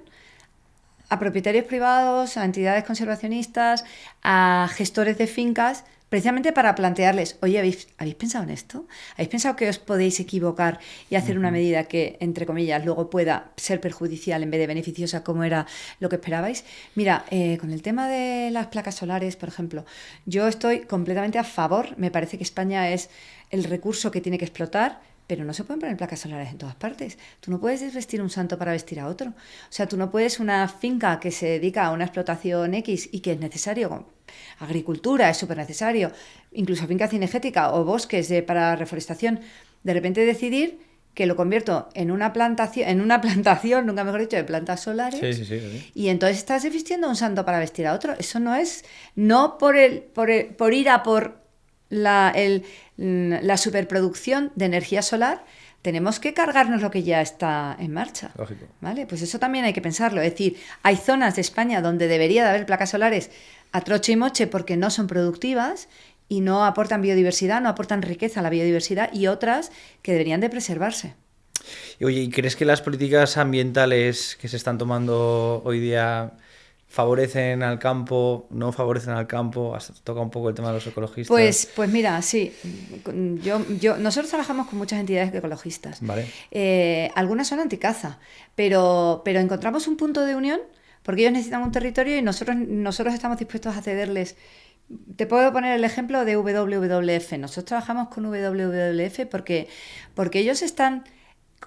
a propietarios privados, a entidades conservacionistas, a gestores de fincas, precisamente para plantearles, oye, ¿habéis pensado en esto? ¿Habéis pensado que os podéis equivocar y hacer una medida que, entre comillas, luego pueda ser perjudicial en vez de beneficiosa, como era lo que esperabais? Mira, con el tema de las placas solares, por ejemplo, yo estoy completamente a favor. Me parece que España es el recurso que tiene que explotar, pero no se pueden poner placas solares en todas partes. Tú no puedes desvestir un santo para vestir a otro. O sea, tú no puedes una finca que se dedica a una explotación X y que es necesario, agricultura es súper necesario, incluso finca cinegética o bosques para reforestación, de repente decidir que lo convierto en una plantación, nunca mejor dicho, de plantas solares. Sí. Y entonces estás desvistiendo a un santo para vestir a otro. Eso no es, no por ir a por la superproducción de energía solar, tenemos que cargarnos lo que ya está en marcha. Lógico. ¿Vale? Pues eso también hay que pensarlo. Es decir, hay zonas de España donde debería de haber placas solares a troche y moche porque no son productivas y no aportan biodiversidad, no aportan riqueza a la biodiversidad, y otras que deberían de preservarse. Y, oye, ¿y crees que las políticas ambientales que se están tomando hoy día favorecen al campo, no favorecen al campo? Has tocado un poco el tema de los ecologistas. Pues mira, sí. Nosotros trabajamos con muchas entidades ecologistas. Vale. Algunas son anticaza, pero encontramos un punto de unión porque ellos necesitan un territorio y nosotros estamos dispuestos a cederles. Te puedo poner el ejemplo de WWF. Nosotros trabajamos con WWF porque ellos están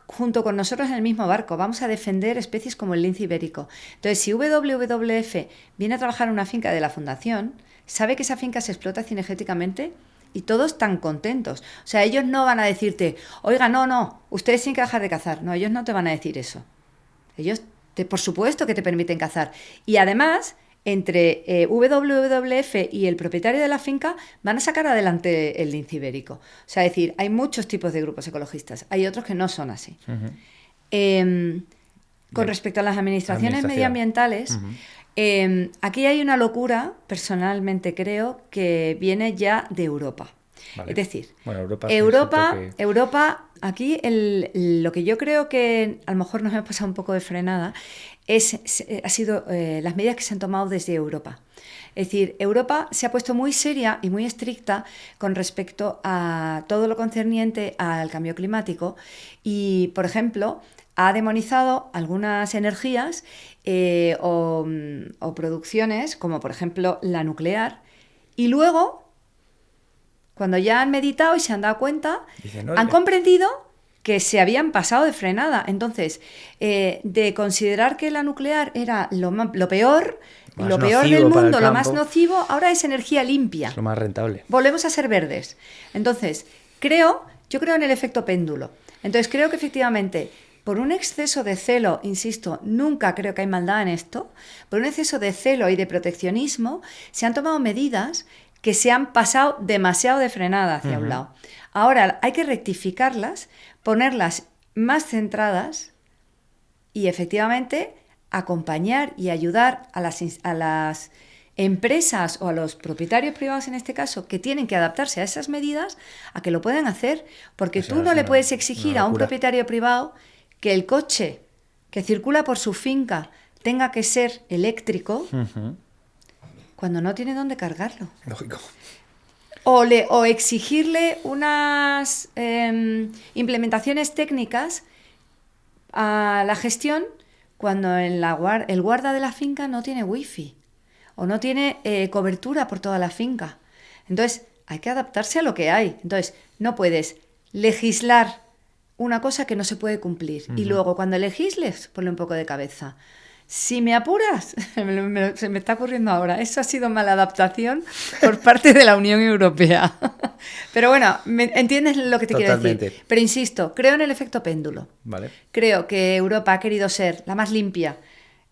junto con nosotros en el mismo barco. Vamos a defender especies como el lince ibérico. Entonces, si WWF viene a trabajar en una finca de la fundación, sabe que esa finca se explota cinegéticamente y todos están contentos. O sea, ellos no van a decirte, oiga, no, ustedes tienen que dejar de cazar. No, ellos no te van a decir eso. Ellos, por supuesto que te permiten cazar. Y además, entre WWF y el propietario de la finca van a sacar adelante el lince ibérico. O sea, es decir, hay muchos tipos de grupos ecologistas, hay otros que no son así. Con respecto a las administraciones medioambientales, aquí hay una locura, personalmente creo, que viene ya de Europa. Vale. Es decir, bueno, Europa, aquí lo que yo creo que a lo mejor nos hemos pasado un poco de frenada ha sido las medidas que se han tomado desde Europa. Es decir, Europa se ha puesto muy seria y muy estricta con respecto a todo lo concerniente al cambio climático y, por ejemplo, ha demonizado algunas energías o producciones, como por ejemplo la nuclear, y luego, cuando ya han meditado y se han dado cuenta, han comprendido que se habían pasado de frenada. Entonces, de considerar que la nuclear era lo peor, Más lo peor nocivo del para el mundo, lo más campo. nocivo, ahora es energía limpia. Es lo más rentable. Volvemos a ser verdes. Entonces, yo creo en el efecto péndulo. Entonces, creo que efectivamente, por un exceso de celo, insisto, nunca creo que hay maldad en esto, por un exceso de celo y de proteccionismo, se han tomado medidas que se han pasado demasiado de frenada hacia un lado. Ahora hay que rectificarlas, ponerlas más centradas y efectivamente acompañar y ayudar a las empresas o a los propietarios privados en este caso que tienen que adaptarse a esas medidas a que lo puedan hacer, porque O sea, tú no es le una- puedes exigir una a un locura. propietario privado que el coche que circula por su finca tenga que ser eléctrico cuando no tiene dónde cargarlo. Lógico. O exigirle unas implementaciones técnicas a la gestión cuando el guarda de la finca no tiene wifi o no tiene cobertura por toda la finca. Entonces, hay que adaptarse a lo que hay. Entonces, no puedes legislar una cosa que no se puede cumplir. Y luego, cuando legisles, ponle un poco de cabeza. Si me apuras, se me está ocurriendo ahora, eso ha sido mala adaptación por parte de la Unión Europea. Pero bueno, ¿entiendes lo que te quiero Totalmente. decir? Pero insisto, creo en el efecto péndulo. Vale. Creo que Europa ha querido ser la más limpia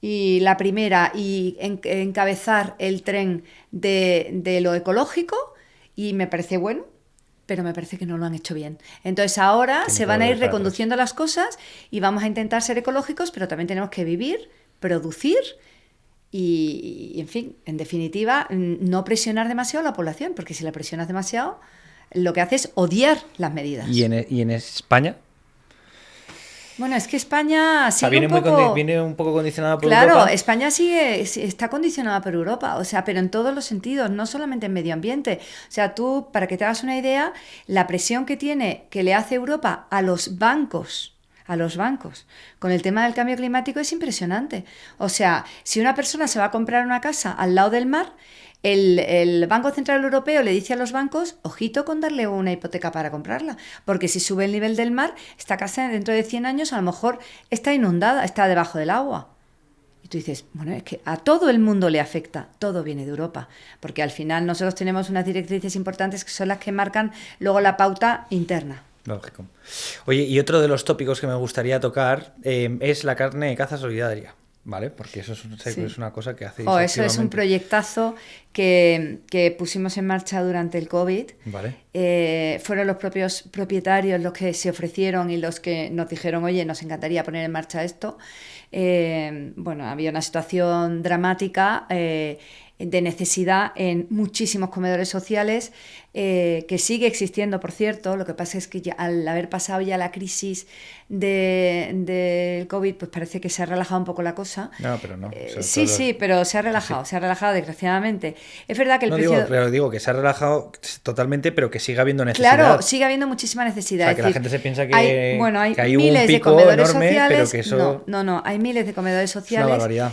y la primera y encabezar el tren de lo ecológico y me parece bueno, pero me parece que no lo han hecho bien. Entonces ahora Tiene se que van a ir volver para reconduciendo las cosas y vamos a intentar ser ecológicos, pero también tenemos que vivir, producir y, en fin, en definitiva, no presionar demasiado a la población, porque si la presionas demasiado, lo que hace es odiar las medidas. ¿Y en España? Bueno, es que España O sea, sigue viene, un poco... viene un poco condicionada por Claro, Europa. España está condicionada por Europa, o sea, pero en todos los sentidos, no solamente en medio ambiente. O sea, tú, para que te hagas una idea, la presión que le hace Europa a los bancos con el tema del cambio climático es impresionante. O sea, si una persona se va a comprar una casa al lado del mar, el Banco Central Europeo le dice a los bancos, ojito con darle una hipoteca para comprarla, porque si sube el nivel del mar, esta casa dentro de 100 años a lo mejor está inundada, está debajo del agua. Y tú dices, bueno, es que a todo el mundo le afecta, todo viene de Europa, porque al final nosotros tenemos unas directrices importantes que son las que marcan luego la pauta interna. Lógico. Oye, y otro de los tópicos que me gustaría tocar es la carne de caza solidaria, ¿vale? Porque eso sé que es una cosa que hacéis Eso es un activamente. proyectazo que pusimos en marcha durante el COVID. Vale. Fueron los propios propietarios los que se ofrecieron y los que nos dijeron, oye, nos encantaría poner en marcha esto. Bueno, había una situación dramática de necesidad en muchísimos comedores sociales, que sigue existiendo, por cierto. Lo que pasa es que ya, al haber pasado ya la crisis del COVID, pues parece que se ha relajado un poco la cosa. No, pero no. O sea, Sí, pero se ha relajado desgraciadamente. Es verdad que el No precio... pero digo que se ha relajado totalmente, pero que sigue habiendo necesidad. Claro, sigue habiendo muchísima necesidad. O sea, que Es la decir, gente se piensa que hay hubo un miles de pico comedores enorme, sociales. pero que eso... No, hay miles de comedores una sociales. barbaridad.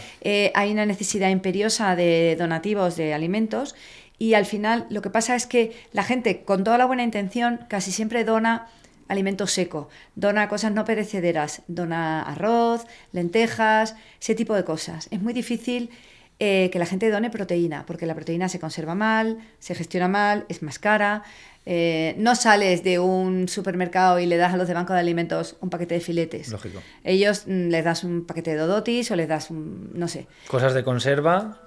Hay una necesidad imperiosa de donativos de alimentos y al final lo que pasa es que la gente, con toda la buena intención, casi siempre dona alimento seco, dona cosas no perecederas, dona arroz, lentejas, ese tipo de cosas. Es muy difícil que la gente done proteína, porque la proteína se conserva mal, se gestiona mal, es más cara. No sales de un supermercado y le das a los de Banco de Alimentos un paquete de filetes. Lógico. Ellos les das un paquete de Dodotis o les das no sé. Cosas de conserva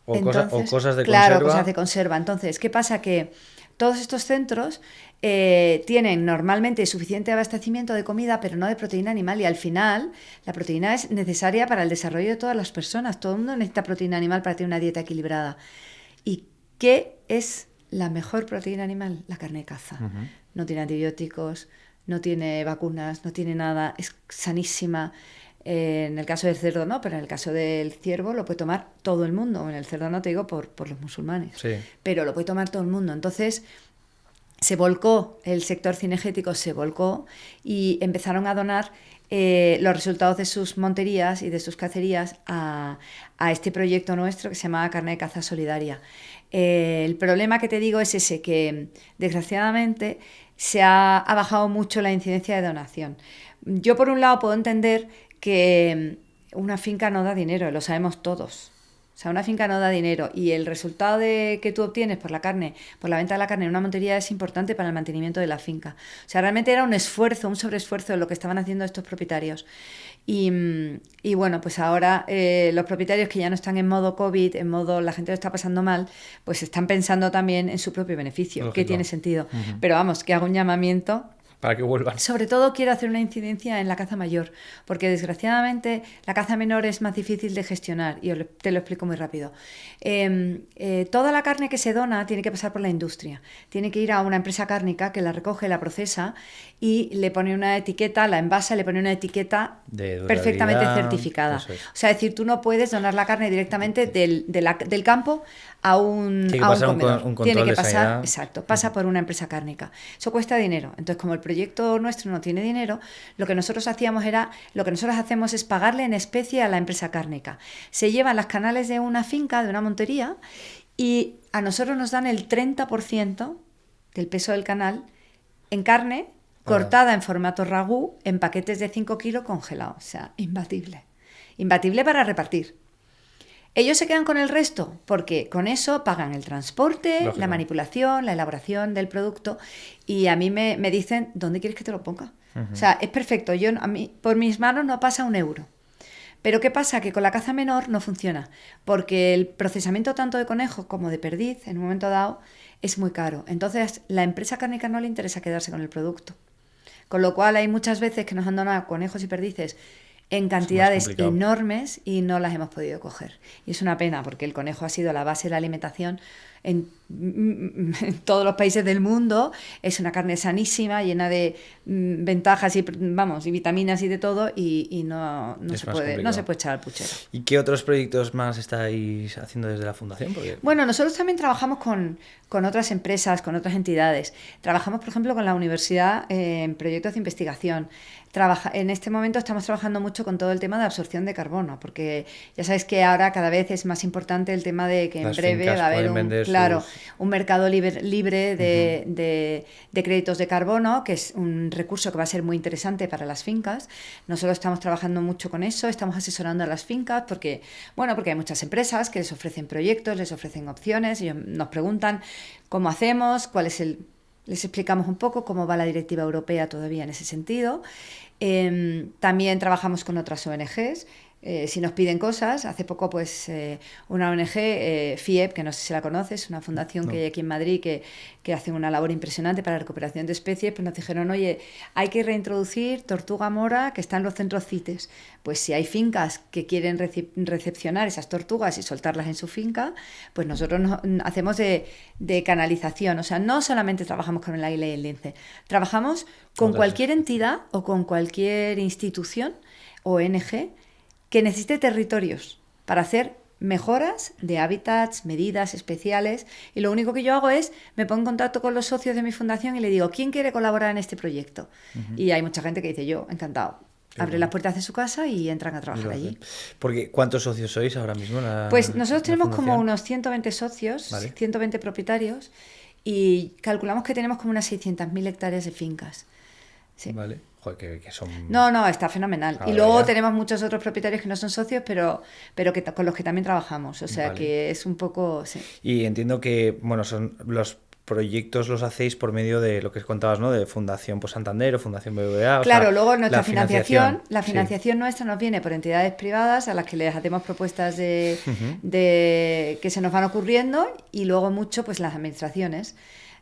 o, Entonces, cosas de claro, conserva. cosas de conserva. Entonces, ¿qué pasa? Que todos estos centros tienen normalmente suficiente abastecimiento de comida, pero no de proteína animal. Y al final, la proteína es necesaria para el desarrollo de todas las personas. Todo el mundo necesita proteína animal para tener una dieta equilibrada. ¿Y qué es la mejor proteína animal? La carne de caza. Uh-huh. No tiene antibióticos, no tiene vacunas, no tiene nada. Es sanísima. En el caso del cerdo no, pero en el caso del ciervo lo puede tomar todo el mundo. En el cerdo no te digo por los musulmanes, Sí. pero lo puede tomar todo el mundo. Entonces se volcó, el sector cinegético se volcó y empezaron a donar los resultados de sus monterías y de sus cacerías a este proyecto nuestro que se llama Carne de Caza Solidaria. El problema que te digo es ese, que desgraciadamente ha bajado mucho la incidencia de donación. Yo, por un lado, puedo entender que una finca no da dinero, lo sabemos todos. O sea, una finca no da dinero y el resultado que tú obtienes por la venta de la carne en una montería es importante para el mantenimiento de la finca. O sea, realmente era un sobreesfuerzo de lo que estaban haciendo estos propietarios. Y bueno, pues ahora los propietarios que ya no están en modo COVID, en modo la gente lo está pasando mal, pues están pensando también en su propio beneficio, que tiene sentido. Pero vamos, que hago un llamamiento para que vuelvan. Sobre todo quiero hacer una incidencia en la caza mayor, porque desgraciadamente la caza menor es más difícil de gestionar y te lo explico muy rápido. Toda la carne que se dona tiene que pasar por la industria, tiene que ir a una empresa cárnica que la recoge, la procesa y le pone una etiqueta, la envasa, le pone una etiqueta perfectamente certificada. O sea, es decir, tú no puedes donar la carne directamente del campo a un comedor. Tiene que pasar, exacto, pasa por una empresa cárnica. Eso cuesta dinero. Entonces, como el proyecto nuestro no tiene dinero, lo que nosotros hacemos es pagarle en especie a la empresa cárnica. Se llevan las canales de una finca, de una montería, y a nosotros nos dan el 30% del peso del canal en carne cortada en formato ragú, en paquetes de 5 kilos congelados. O sea, imbatible. Imbatible para repartir. Ellos se quedan con el resto porque con eso pagan el transporte, lógico, la manipulación, la elaboración del producto y a mí me dicen, ¿dónde quieres que te lo ponga? O sea, es perfecto, por mis manos no pasa un euro. Pero ¿qué pasa? Que con la caza menor no funciona porque el procesamiento tanto de conejo como de perdiz en un momento dado es muy caro. Entonces la empresa cárnica no le interesa quedarse con el producto. Con lo cual hay muchas veces que nos han donado conejos y perdices en cantidades enormes y no las hemos podido coger. Y es una pena porque el conejo ha sido la base de la alimentación en todos los países del mundo. Es una carne sanísima, llena de ventajas y vitaminas y de todo y no se puede echar al puchero. ¿Y qué otros proyectos más estáis haciendo desde la Fundación? Porque... Bueno, nosotros también trabajamos con otras empresas, con otras entidades. Trabajamos, por ejemplo, con la universidad en proyectos de investigación. En este momento estamos trabajando mucho con todo el tema de absorción de carbono, porque ya sabes que ahora cada vez es más importante el tema de que en breve va a haber un mercado libre de créditos de carbono, que es un recurso que va a ser muy interesante para las fincas. Nosotros estamos trabajando mucho con eso, estamos asesorando a las fincas porque hay muchas empresas que les ofrecen proyectos, les ofrecen opciones, ellos nos preguntan cómo hacemos, les explicamos un poco cómo va la directiva europea todavía en ese sentido. También trabajamos con otras ONGs. Si nos piden cosas, hace poco una ONG, FIEP, que no sé si la conoces, una fundación que hay aquí en Madrid que hace una labor impresionante para la recuperación de especies, pues nos dijeron, oye, hay que reintroducir tortuga mora que está en los centros CITES. Pues si hay fincas que quieren recepcionar esas tortugas y soltarlas en su finca, pues nosotros hacemos de canalización. O sea, no solamente trabajamos con el águila y el lince, trabajamos con cualquier entidad o con cualquier institución, ONG, que necesite territorios para hacer mejoras de hábitats, medidas especiales, y lo único que yo hago es me pongo en contacto con los socios de mi fundación y le digo, ¿quién quiere colaborar en este proyecto? Y hay mucha gente que dice, yo, encantado. Abre las puertas de su casa y entran a trabajar allí. Porque ¿cuántos socios sois ahora mismo? Pues nosotros tenemos como unos 120 socios, vale, 120 propietarios, y calculamos que tenemos como unas 600.000 hectáreas de fincas. Sí. Vale. Joder, que son... No, está fenomenal. Y luego tenemos muchos otros propietarios que no son socios, pero con los que también trabajamos. O sea, que es un poco... Sí. Y entiendo que, son los proyectos los hacéis por medio de lo que contabas, ¿no? De Fundación Santander o Fundación BBVA. Claro, luego nuestra financiación nuestra nos viene por entidades privadas a las que les hacemos propuestas de que se nos van ocurriendo y luego mucho las administraciones.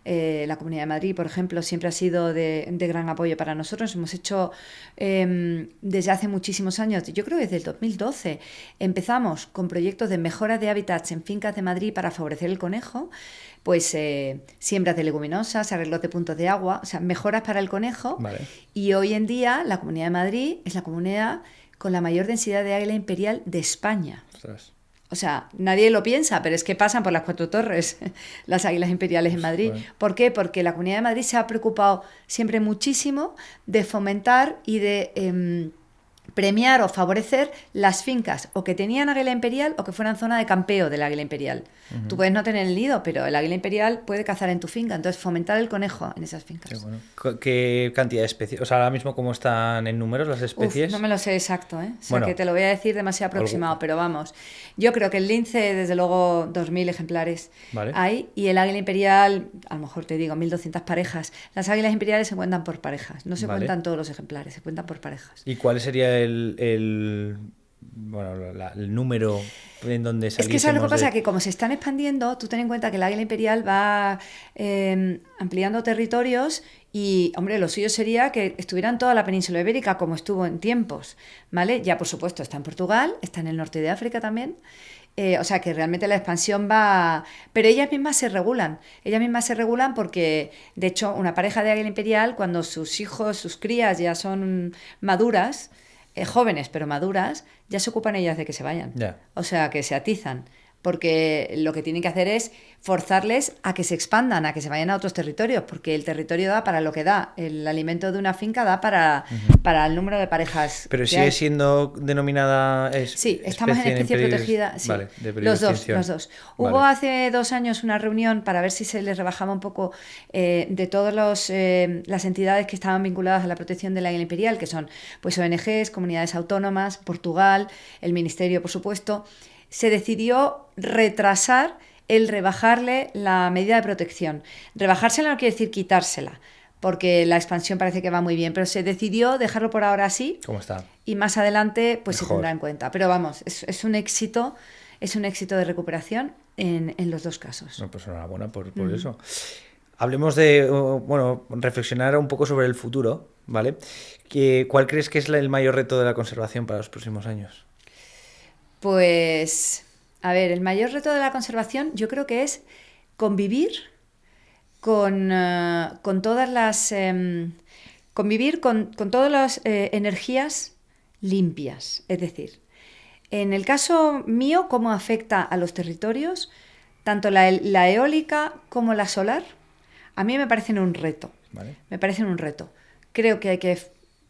La Comunidad de Madrid, por ejemplo, siempre ha sido de gran apoyo para nosotros. Hemos hecho desde hace muchísimos años, yo creo que desde el 2012, empezamos con proyectos de mejora de hábitats en fincas de Madrid para favorecer el conejo, siembras de leguminosas, arreglos de puntos de agua, o sea, mejoras para el conejo. Vale. Y hoy en día la Comunidad de Madrid es la comunidad con la mayor densidad de águila imperial de España. Ostras. O sea, nadie lo piensa, pero es que pasan por las 4 torres las águilas imperiales en Madrid. Bueno. ¿Por qué? Porque la Comunidad de Madrid se ha preocupado siempre muchísimo de fomentar y de premiar o favorecer las fincas o que tenían águila imperial o que fueran zona de campeo del águila imperial. Tú puedes no tener el nido, pero el águila imperial puede cazar en tu finca, entonces fomentar el conejo en esas fincas. Qué bueno. ¿Qué cantidad de especies? O sea, ahora mismo, ¿cómo están en números las especies? No me lo sé exacto, ¿eh? O sea, Bueno, que te lo voy a decir demasiado aproximado, pero vamos. Yo creo que el lince, desde luego, 2.000 ejemplares Vale. hay, y el águila imperial, a lo mejor te digo, 1.200 parejas. Las águilas imperiales se cuentan por parejas, no se Vale. cuentan todos los ejemplares, se cuentan por parejas. ¿Y cuál sería el número en donde Es que ¿sabes lo que saliésemos pasa? de- Que como se están expandiendo, tú ten en cuenta que el águila imperial va ampliando territorios y, hombre, lo suyo sería que estuviera en toda la península ibérica como estuvo en tiempos, ¿vale? Ya, por supuesto, está en Portugal, está en el norte de África también. O sea que realmente la expansión va... Pero ellas mismas se regulan porque, de hecho, una pareja de águila imperial, cuando sus hijos, sus crías ya son maduras, jóvenes pero maduras, ya se ocupan ellas de que se vayan. Ya. O sea, que se atizan. Porque lo que tienen que hacer es forzarles a que se expandan, a que se vayan a otros territorios, porque el territorio da para lo que da. El alimento de una finca da para el número de parejas. Pero que sigue hay. siendo denominada Sí, estamos en especie peligro- protegida. Sí. Vale, de peligro Los de dos, extinción. los dos. Vale. Hubo hace 2 años una reunión para ver si se les rebajaba un poco de todas las entidades que estaban vinculadas a la protección del águila imperial, que son pues ONGs, comunidades autónomas, Portugal, el Ministerio, por supuesto. Se decidió retrasar el rebajarle la medida de protección. Rebajársela no quiere decir quitársela, porque la expansión parece que va muy bien, pero se decidió dejarlo por ahora así. ¿Cómo está? Y más adelante pues se Mejor. tendrá en cuenta. Pero vamos, es un éxito de recuperación en los dos casos. No, pues enhorabuena por eso. Hablemos de, reflexionar un poco sobre el futuro, ¿vale? ¿Cuál crees que es el mayor reto de la conservación para los próximos años? Pues, a ver, el mayor reto de la conservación yo creo que es convivir con todas las energías limpias. Es decir, en el caso mío, cómo afecta a los territorios, tanto la eólica como la solar, a mí me parecen un reto. ¿Vale? Me parecen un reto. Creo que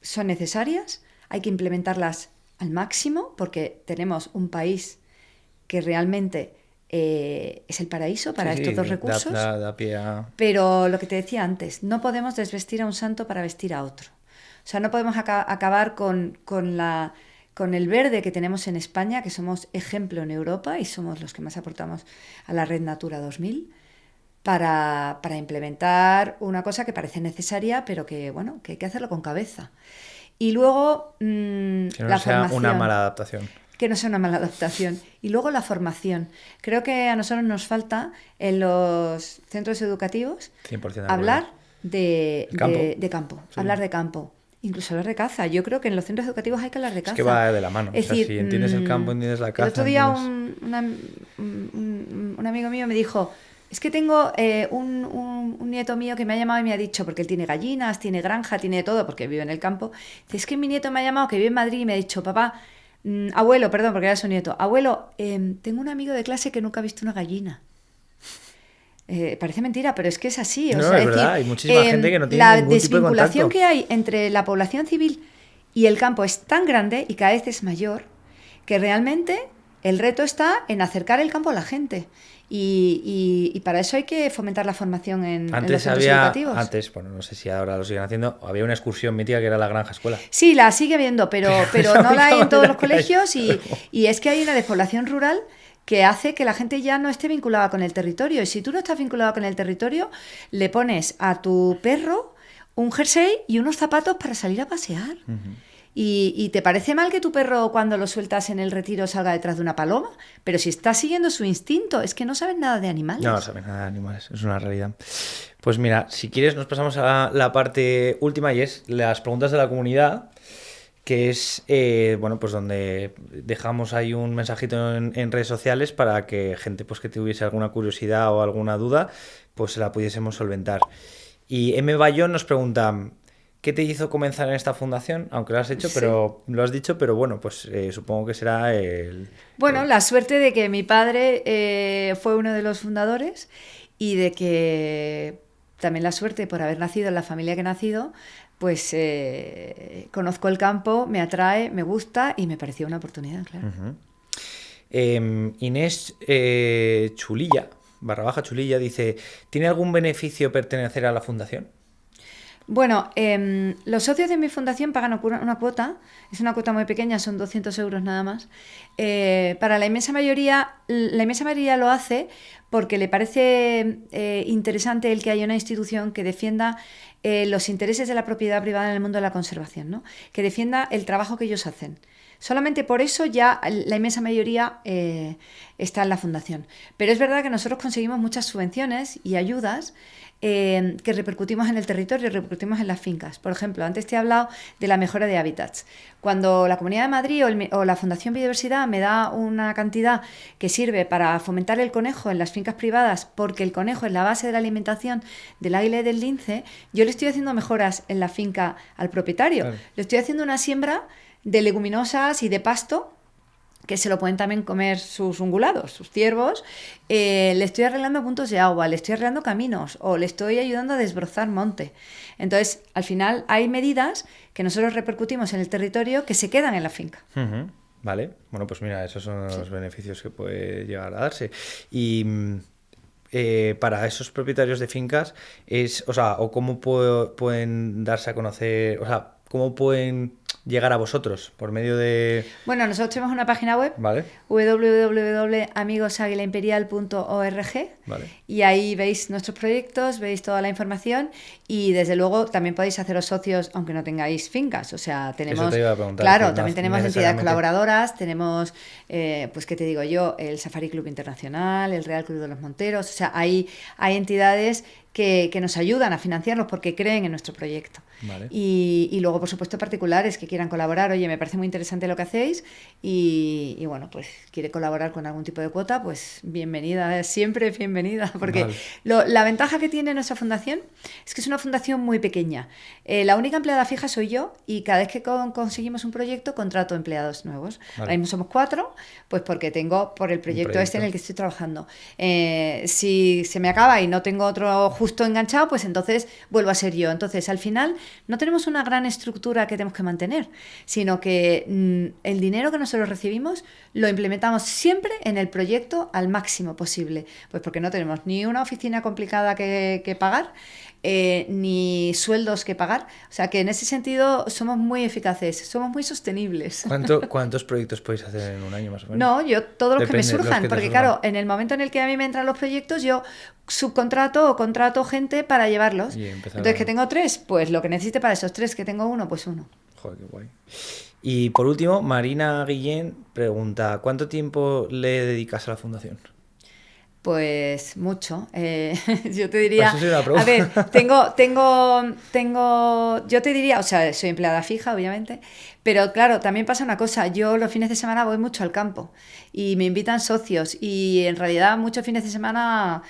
son necesarias, hay que implementarlas al máximo, porque tenemos un país que realmente es el paraíso para estos dos recursos. Da pie a... Pero lo que te decía antes, no podemos desvestir a un santo para vestir a otro. O sea, no podemos acabar con el verde que tenemos en España, que somos ejemplo en Europa y somos los que más aportamos a la red Natura 2000, para implementar una cosa que parece necesaria, pero que, bueno, que hay que hacerlo con cabeza. Y luego Que no la sea formación. una mala adaptación. Que no sea una mala adaptación. Y luego la formación. Creo que a nosotros nos falta en los centros educativos 100% de acuerdo. hablar de campo. campo, Sí. hablar de campo. Incluso hablar de caza. Yo creo que en los centros educativos hay que hablar de caza. Es que va de la mano. Es O sea, decir, si entiendes el campo, entiendes la caza. el otro día entiendes- un amigo mío me dijo: es que tengo un nieto mío que me ha llamado y me ha dicho, porque él tiene gallinas, tiene granja, tiene todo, porque vive en el campo. Dice: es que mi nieto me ha llamado, que vive en Madrid, y me ha dicho: papá, abuelo, perdón, porque era su nieto, abuelo, tengo un amigo de clase que nunca ha visto una gallina. Parece mentira, pero es que es así. O No, sea, es verdad, hay muchísima gente que no tiene la ningún tipo de desvinculación contacto. que hay entre la población civil y el campo es tan grande y cada vez es mayor, que realmente el reto está en acercar el campo a la gente. Y para eso hay que fomentar la formación en los Antes centros había, educativos. bueno, no sé si ahora lo siguen haciendo, había una excursión mítica que era la granja escuela. Sí, la sigue habiendo, pero esa no la hay única en todos los manera que hay. colegios y es que hay una despoblación rural que hace que la gente ya no esté vinculada con el territorio. Y si tú no estás vinculado con el territorio, le pones a tu perro un jersey y unos zapatos para salir a pasear. ¿Y te parece mal que tu perro, cuando lo sueltas en el retiro, salga detrás de una paloma? Pero si está siguiendo su instinto, es que no saben nada de animales. No saben nada de animales, es una realidad. Pues mira, si quieres nos pasamos a la parte última, y es las preguntas de la comunidad, que es, pues donde dejamos ahí un mensajito en redes sociales para que gente pues que tuviese alguna curiosidad o alguna duda, pues se la pudiésemos solventar. Y M. Bayón nos pregunta: ¿qué te hizo comenzar en esta fundación? Aunque lo has hecho, Sí. pero lo has dicho, pero bueno, pues supongo que será Bueno, la suerte de que mi padre fue uno de los fundadores y de que también la suerte por haber nacido en la familia que he nacido, pues conozco el campo, me atrae, me gusta y me pareció una oportunidad, claro. Inés Chulilla, /Chulilla, dice, ¿tiene algún beneficio pertenecer a la fundación? Bueno, los socios de mi fundación pagan una cuota, es una cuota muy pequeña, son 200 euros nada más. Para la inmensa mayoría lo hace porque le parece interesante el que haya una institución que defienda los intereses de la propiedad privada en el mundo de la conservación, ¿no? Que defienda el trabajo que ellos hacen. Solamente por eso ya la inmensa mayoría está en la fundación. Pero es verdad que nosotros conseguimos muchas subvenciones y ayudas que repercutimos en el territorio, repercutimos en las fincas. Por ejemplo, antes te he hablado de la mejora de hábitats. Cuando la Comunidad de Madrid o la Fundación Biodiversidad me da una cantidad que sirve para fomentar el conejo en las fincas privadas, porque el conejo es la base de la alimentación del águila y del lince, yo le estoy haciendo mejoras en la finca al propietario. Claro. Le estoy haciendo una siembra de leguminosas y de pasto que se lo pueden también comer sus ungulados, sus ciervos. Le estoy arreglando puntos de agua, le estoy arreglando caminos o le estoy ayudando a desbrozar monte. Entonces, al final hay medidas que nosotros repercutimos en el territorio que se quedan en la finca. Vale, bueno, pues mira, esos son los beneficios que puede llegar a darse. Y para esos propietarios de fincas, ¿cómo pueden darse a conocer? O sea, ¿cómo pueden llegar a vosotros? Por medio de... Bueno, nosotros tenemos una página web, ¿vale? www.amigosaguilaImperial.org, ¿vale? Y ahí veis nuestros proyectos, veis toda la información y desde luego también podéis haceros socios aunque no tengáis fincas. O sea, tenemos... Eso te iba a preguntar, claro, también tenemos entidades colaboradoras, tenemos, pues qué te digo yo, el Safari Club Internacional, el Real Club de los Monteros. O sea, hay entidades que nos ayudan a financiarlos porque creen en nuestro proyecto. Vale. Y luego, por supuesto, particulares que quieran colaborar. Oye, me parece muy interesante lo que hacéis y bueno, pues quiere colaborar con algún tipo de cuota, pues bienvenida, siempre bienvenida. Porque la ventaja que tiene nuestra fundación es que es una fundación muy pequeña. La única empleada fija soy yo y cada vez que conseguimos un proyecto contrato empleados nuevos. Vale. Ahora mismo somos 4, pues porque tengo por el proyecto este en el que estoy trabajando. Si se me acaba y no tengo otro justo enganchado, pues entonces vuelvo a ser yo. Entonces, al final, no tenemos una gran estructura que tenemos que mantener, sino que el dinero que nosotros recibimos lo implementamos siempre en el proyecto al máximo posible. Pues porque no tenemos ni una oficina complicada que pagar, ni sueldos que pagar. O sea que en ese sentido somos muy eficaces, somos muy sostenibles. ¿Cuántos proyectos podéis hacer en un año más o menos? No, yo todos los que me surjan, porque surjan. Claro, en el momento en el que a mí me entran los proyectos, yo subcontrato o contrato gente para llevarlos. Entonces, que tengo 3, pues lo que necesite para esos 3, que tengo 1, pues 1. Joder, qué guay. Y por último, Marina Guillén pregunta, ¿cuánto tiempo le dedicas a la fundación? Pues mucho. Yo te diría... Pues eso a ver, yo te diría, o sea, soy empleada fija, obviamente, pero claro, también pasa una cosa, yo los fines de semana voy mucho al campo y me invitan socios y en realidad muchos fines de semana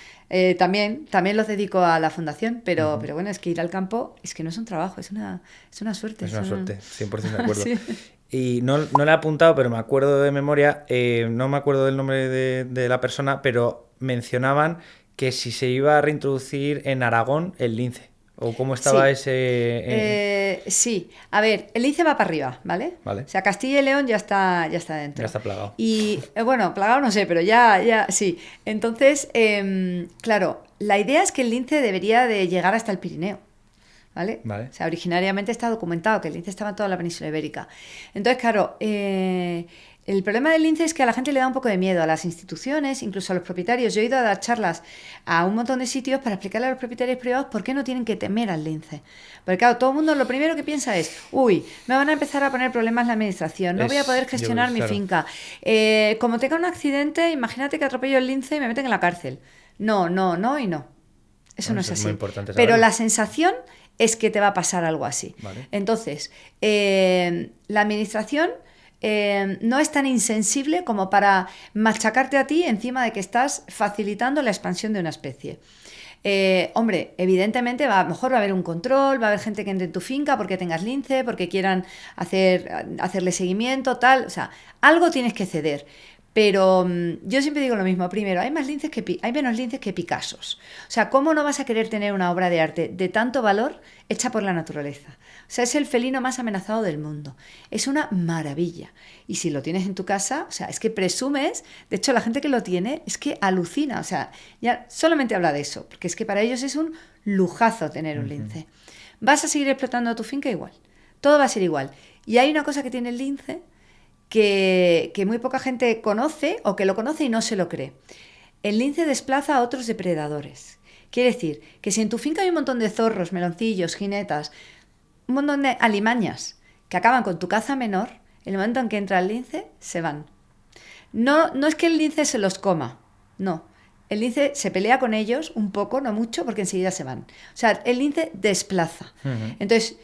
también los dedico a la fundación, pero bueno, es que ir al campo es que no es un trabajo, es una suerte. Es una suerte, 100% de acuerdo. Sí. Y no le he apuntado, pero me acuerdo de memoria, no me acuerdo del nombre de la persona, pero mencionaban que si se iba a reintroducir en Aragón el lince, o cómo estaba ese... Sí, a ver, el lince va para arriba, ¿vale? O sea, Castilla y León ya está dentro. Ya está plagado. Y, bueno, plagado no sé, pero ya sí. Entonces, claro, la idea es que el lince debería de llegar hasta el Pirineo. ¿Vale? O sea, originariamente está documentado que el lince estaba en toda la península ibérica. Entonces, claro, el problema del lince es que a la gente le da un poco de miedo, a las instituciones, incluso a los propietarios. Yo he ido a dar charlas a un montón de sitios para explicarle a los propietarios privados por qué no tienen que temer al lince. Porque claro, todo el mundo lo primero que piensa es, me van a empezar a poner problemas la administración, no voy a poder gestionar mi finca. Como tenga un accidente, imagínate que atropello el lince y me meten en la cárcel. No y no. Eso no es así. Muy importante pero saberlo. la sensación es que te va a pasar algo así. Vale. Entonces, la administración no es tan insensible como para machacarte a ti encima de que estás facilitando la expansión de una especie. Hombre, evidentemente a lo mejor va a haber un control, va a haber gente que entre en tu finca porque tengas lince, porque quieran hacerle seguimiento, tal. O sea, algo tienes que ceder. Pero yo siempre digo lo mismo. Primero, hay menos linces que Picassos. O sea, ¿cómo no vas a querer tener una obra de arte de tanto valor hecha por la naturaleza? O sea, es el felino más amenazado del mundo. Es una maravilla. Y si lo tienes en tu casa, o sea, es que presumes. De hecho, la gente que lo tiene es que alucina. O sea, ya solamente habla de eso. Porque es que para ellos es un lujazo tener un lince. Vas a seguir explotando tu finca igual. Todo va a ser igual. Y hay una cosa que tiene el lince que muy poca gente conoce o que lo conoce y no se lo cree. El lince desplaza a otros depredadores. Quiere decir que si en tu finca hay un montón de zorros, meloncillos, jinetas, un montón de alimañas que acaban con tu caza menor, en el momento en que entra el lince, se van. No es que el lince se los coma, no. El lince se pelea con ellos un poco, no mucho, porque enseguida se van. O sea, el lince desplaza. Entonces,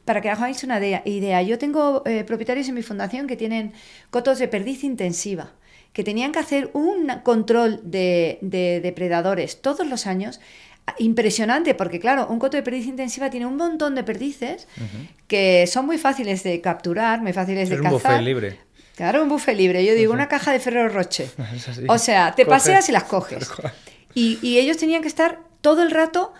para que hagáis una idea, yo tengo propietarios en mi fundación que tienen cotos de perdiz intensiva, que tenían que hacer un control de depredadores todos los años, impresionante, porque claro, un coto de perdiz intensiva tiene un montón de perdices que son muy fáciles de capturar, muy fáciles de cazar. Es un buffet libre. Claro, un buffet libre. Yo digo, una caja de Ferrero Rocher. O sea, te paseas y las coges. Y ellos tenían que estar todo el rato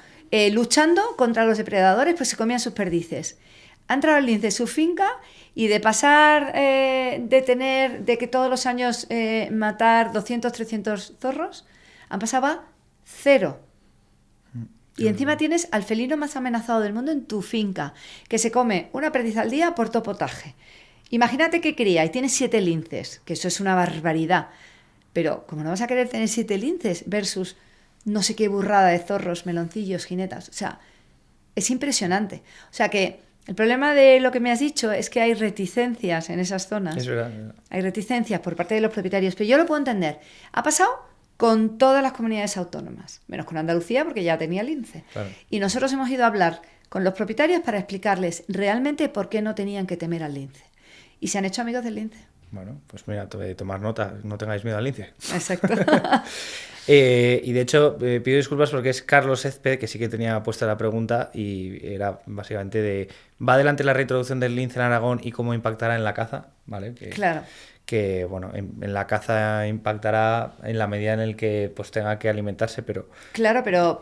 luchando contra los depredadores, pues se comían sus perdices. Ha entrado el lince en su finca y de pasar de que todos los años matar 200, 300 zorros, han pasado a 0. Y encima tienes al felino más amenazado del mundo en tu finca, que se come una perdiz al día por todo potaje. Imagínate que cría y tienes 7 linces, que eso es una barbaridad. Pero como no vas a querer tener 7 linces versus no sé qué burrada de zorros, meloncillos, jinetas. O sea, es impresionante. O sea que el problema de lo que me has dicho es que hay reticencias en esas zonas. Es verdad. Hay reticencias por parte de los propietarios, pero yo lo puedo entender. Ha pasado con todas las comunidades autónomas, menos con Andalucía porque ya tenía lince. Claro. Y nosotros hemos ido a hablar con los propietarios para explicarles realmente por qué no tenían que temer al lince. Y se han hecho amigos del lince. Bueno, pues mira, tomar nota, no tengáis miedo al lince. Exacto. Y de hecho, pido disculpas porque es Carlos Ezpe, que sí que tenía puesta la pregunta y era básicamente de ¿va adelante la reintroducción del lince en Aragón y cómo impactará en la caza? ¿Vale? Claro. Que bueno, en la caza impactará en la medida en el que pues tenga que alimentarse, pero... Claro, pero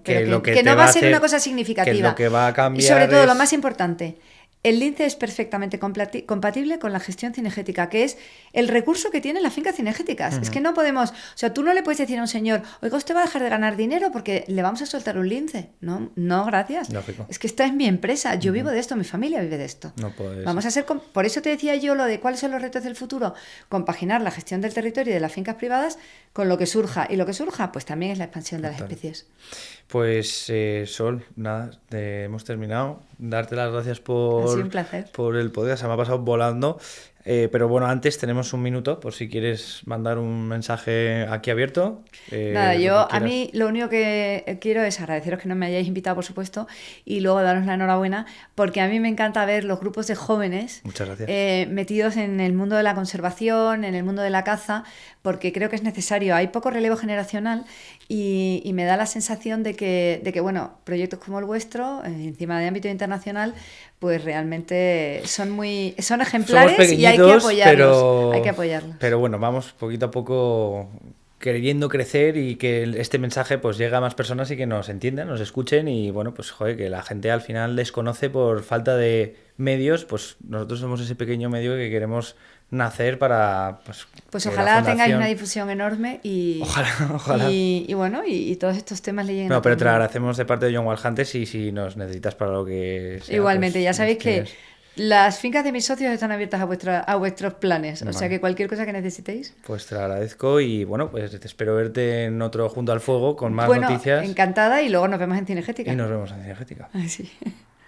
que no va a ser una cosa significativa. Que lo que va a cambiar y sobre todo, es... lo más importante... El lince es perfectamente compatible con la gestión cinegética, que es el recurso que tienen las fincas cinegéticas. Es que no podemos... O sea, tú no le puedes decir a un señor, oiga, usted va a dejar de ganar dinero porque le vamos a soltar un lince. No, gracias. Lógico. Es que esta es mi empresa. Yo vivo de esto, mi familia vive de esto. No puedes... Vamos a ser... Por eso te decía yo lo de cuáles son los retos del futuro. Compaginar la gestión del territorio y de las fincas privadas con lo que surja. Y lo que surja, pues también es la expansión de las especies. Pues Sol, nada, hemos terminado. Darte las gracias Ha sido un placer. por el podcast, se me ha pasado volando. Pero bueno, antes tenemos un minuto por si quieres mandar un mensaje aquí abierto. Nada, a mí lo único que quiero es agradeceros que no me hayáis invitado, por supuesto, y luego daros la enhorabuena, porque a mí me encanta ver los grupos de jóvenes metidos en el mundo de la conservación, en el mundo de la caza, porque creo que es necesario. Hay poco relevo generacional y me da la sensación de que bueno, proyectos como el vuestro, encima de ámbito internacional, pues realmente son ejemplares y hay que apoyarlos. Pero bueno, vamos poquito a poco queriendo crecer y que este mensaje pues llegue a más personas y que nos entiendan, nos escuchen y bueno, pues joder, que la gente al final desconoce por falta de medios, pues nosotros somos ese pequeño medio que queremos nacer para... Pues ojalá tengáis una difusión enorme y... Ojalá. Y bueno, y todos estos temas le lleguen a todo pero el te mundo. lo agradecemos de parte de John Walhantes y si nos necesitas para lo que sea... Igualmente, pues, ya sabéis que las fincas de mis socios están abiertas a vuestros planes, o sea que cualquier cosa que necesitéis. Pues te lo agradezco y bueno, pues te espero verte en otro Junto al Fuego con más noticias. Encantada y luego nos vemos en Cinegética. Y nos vemos en Cinegética. Sí.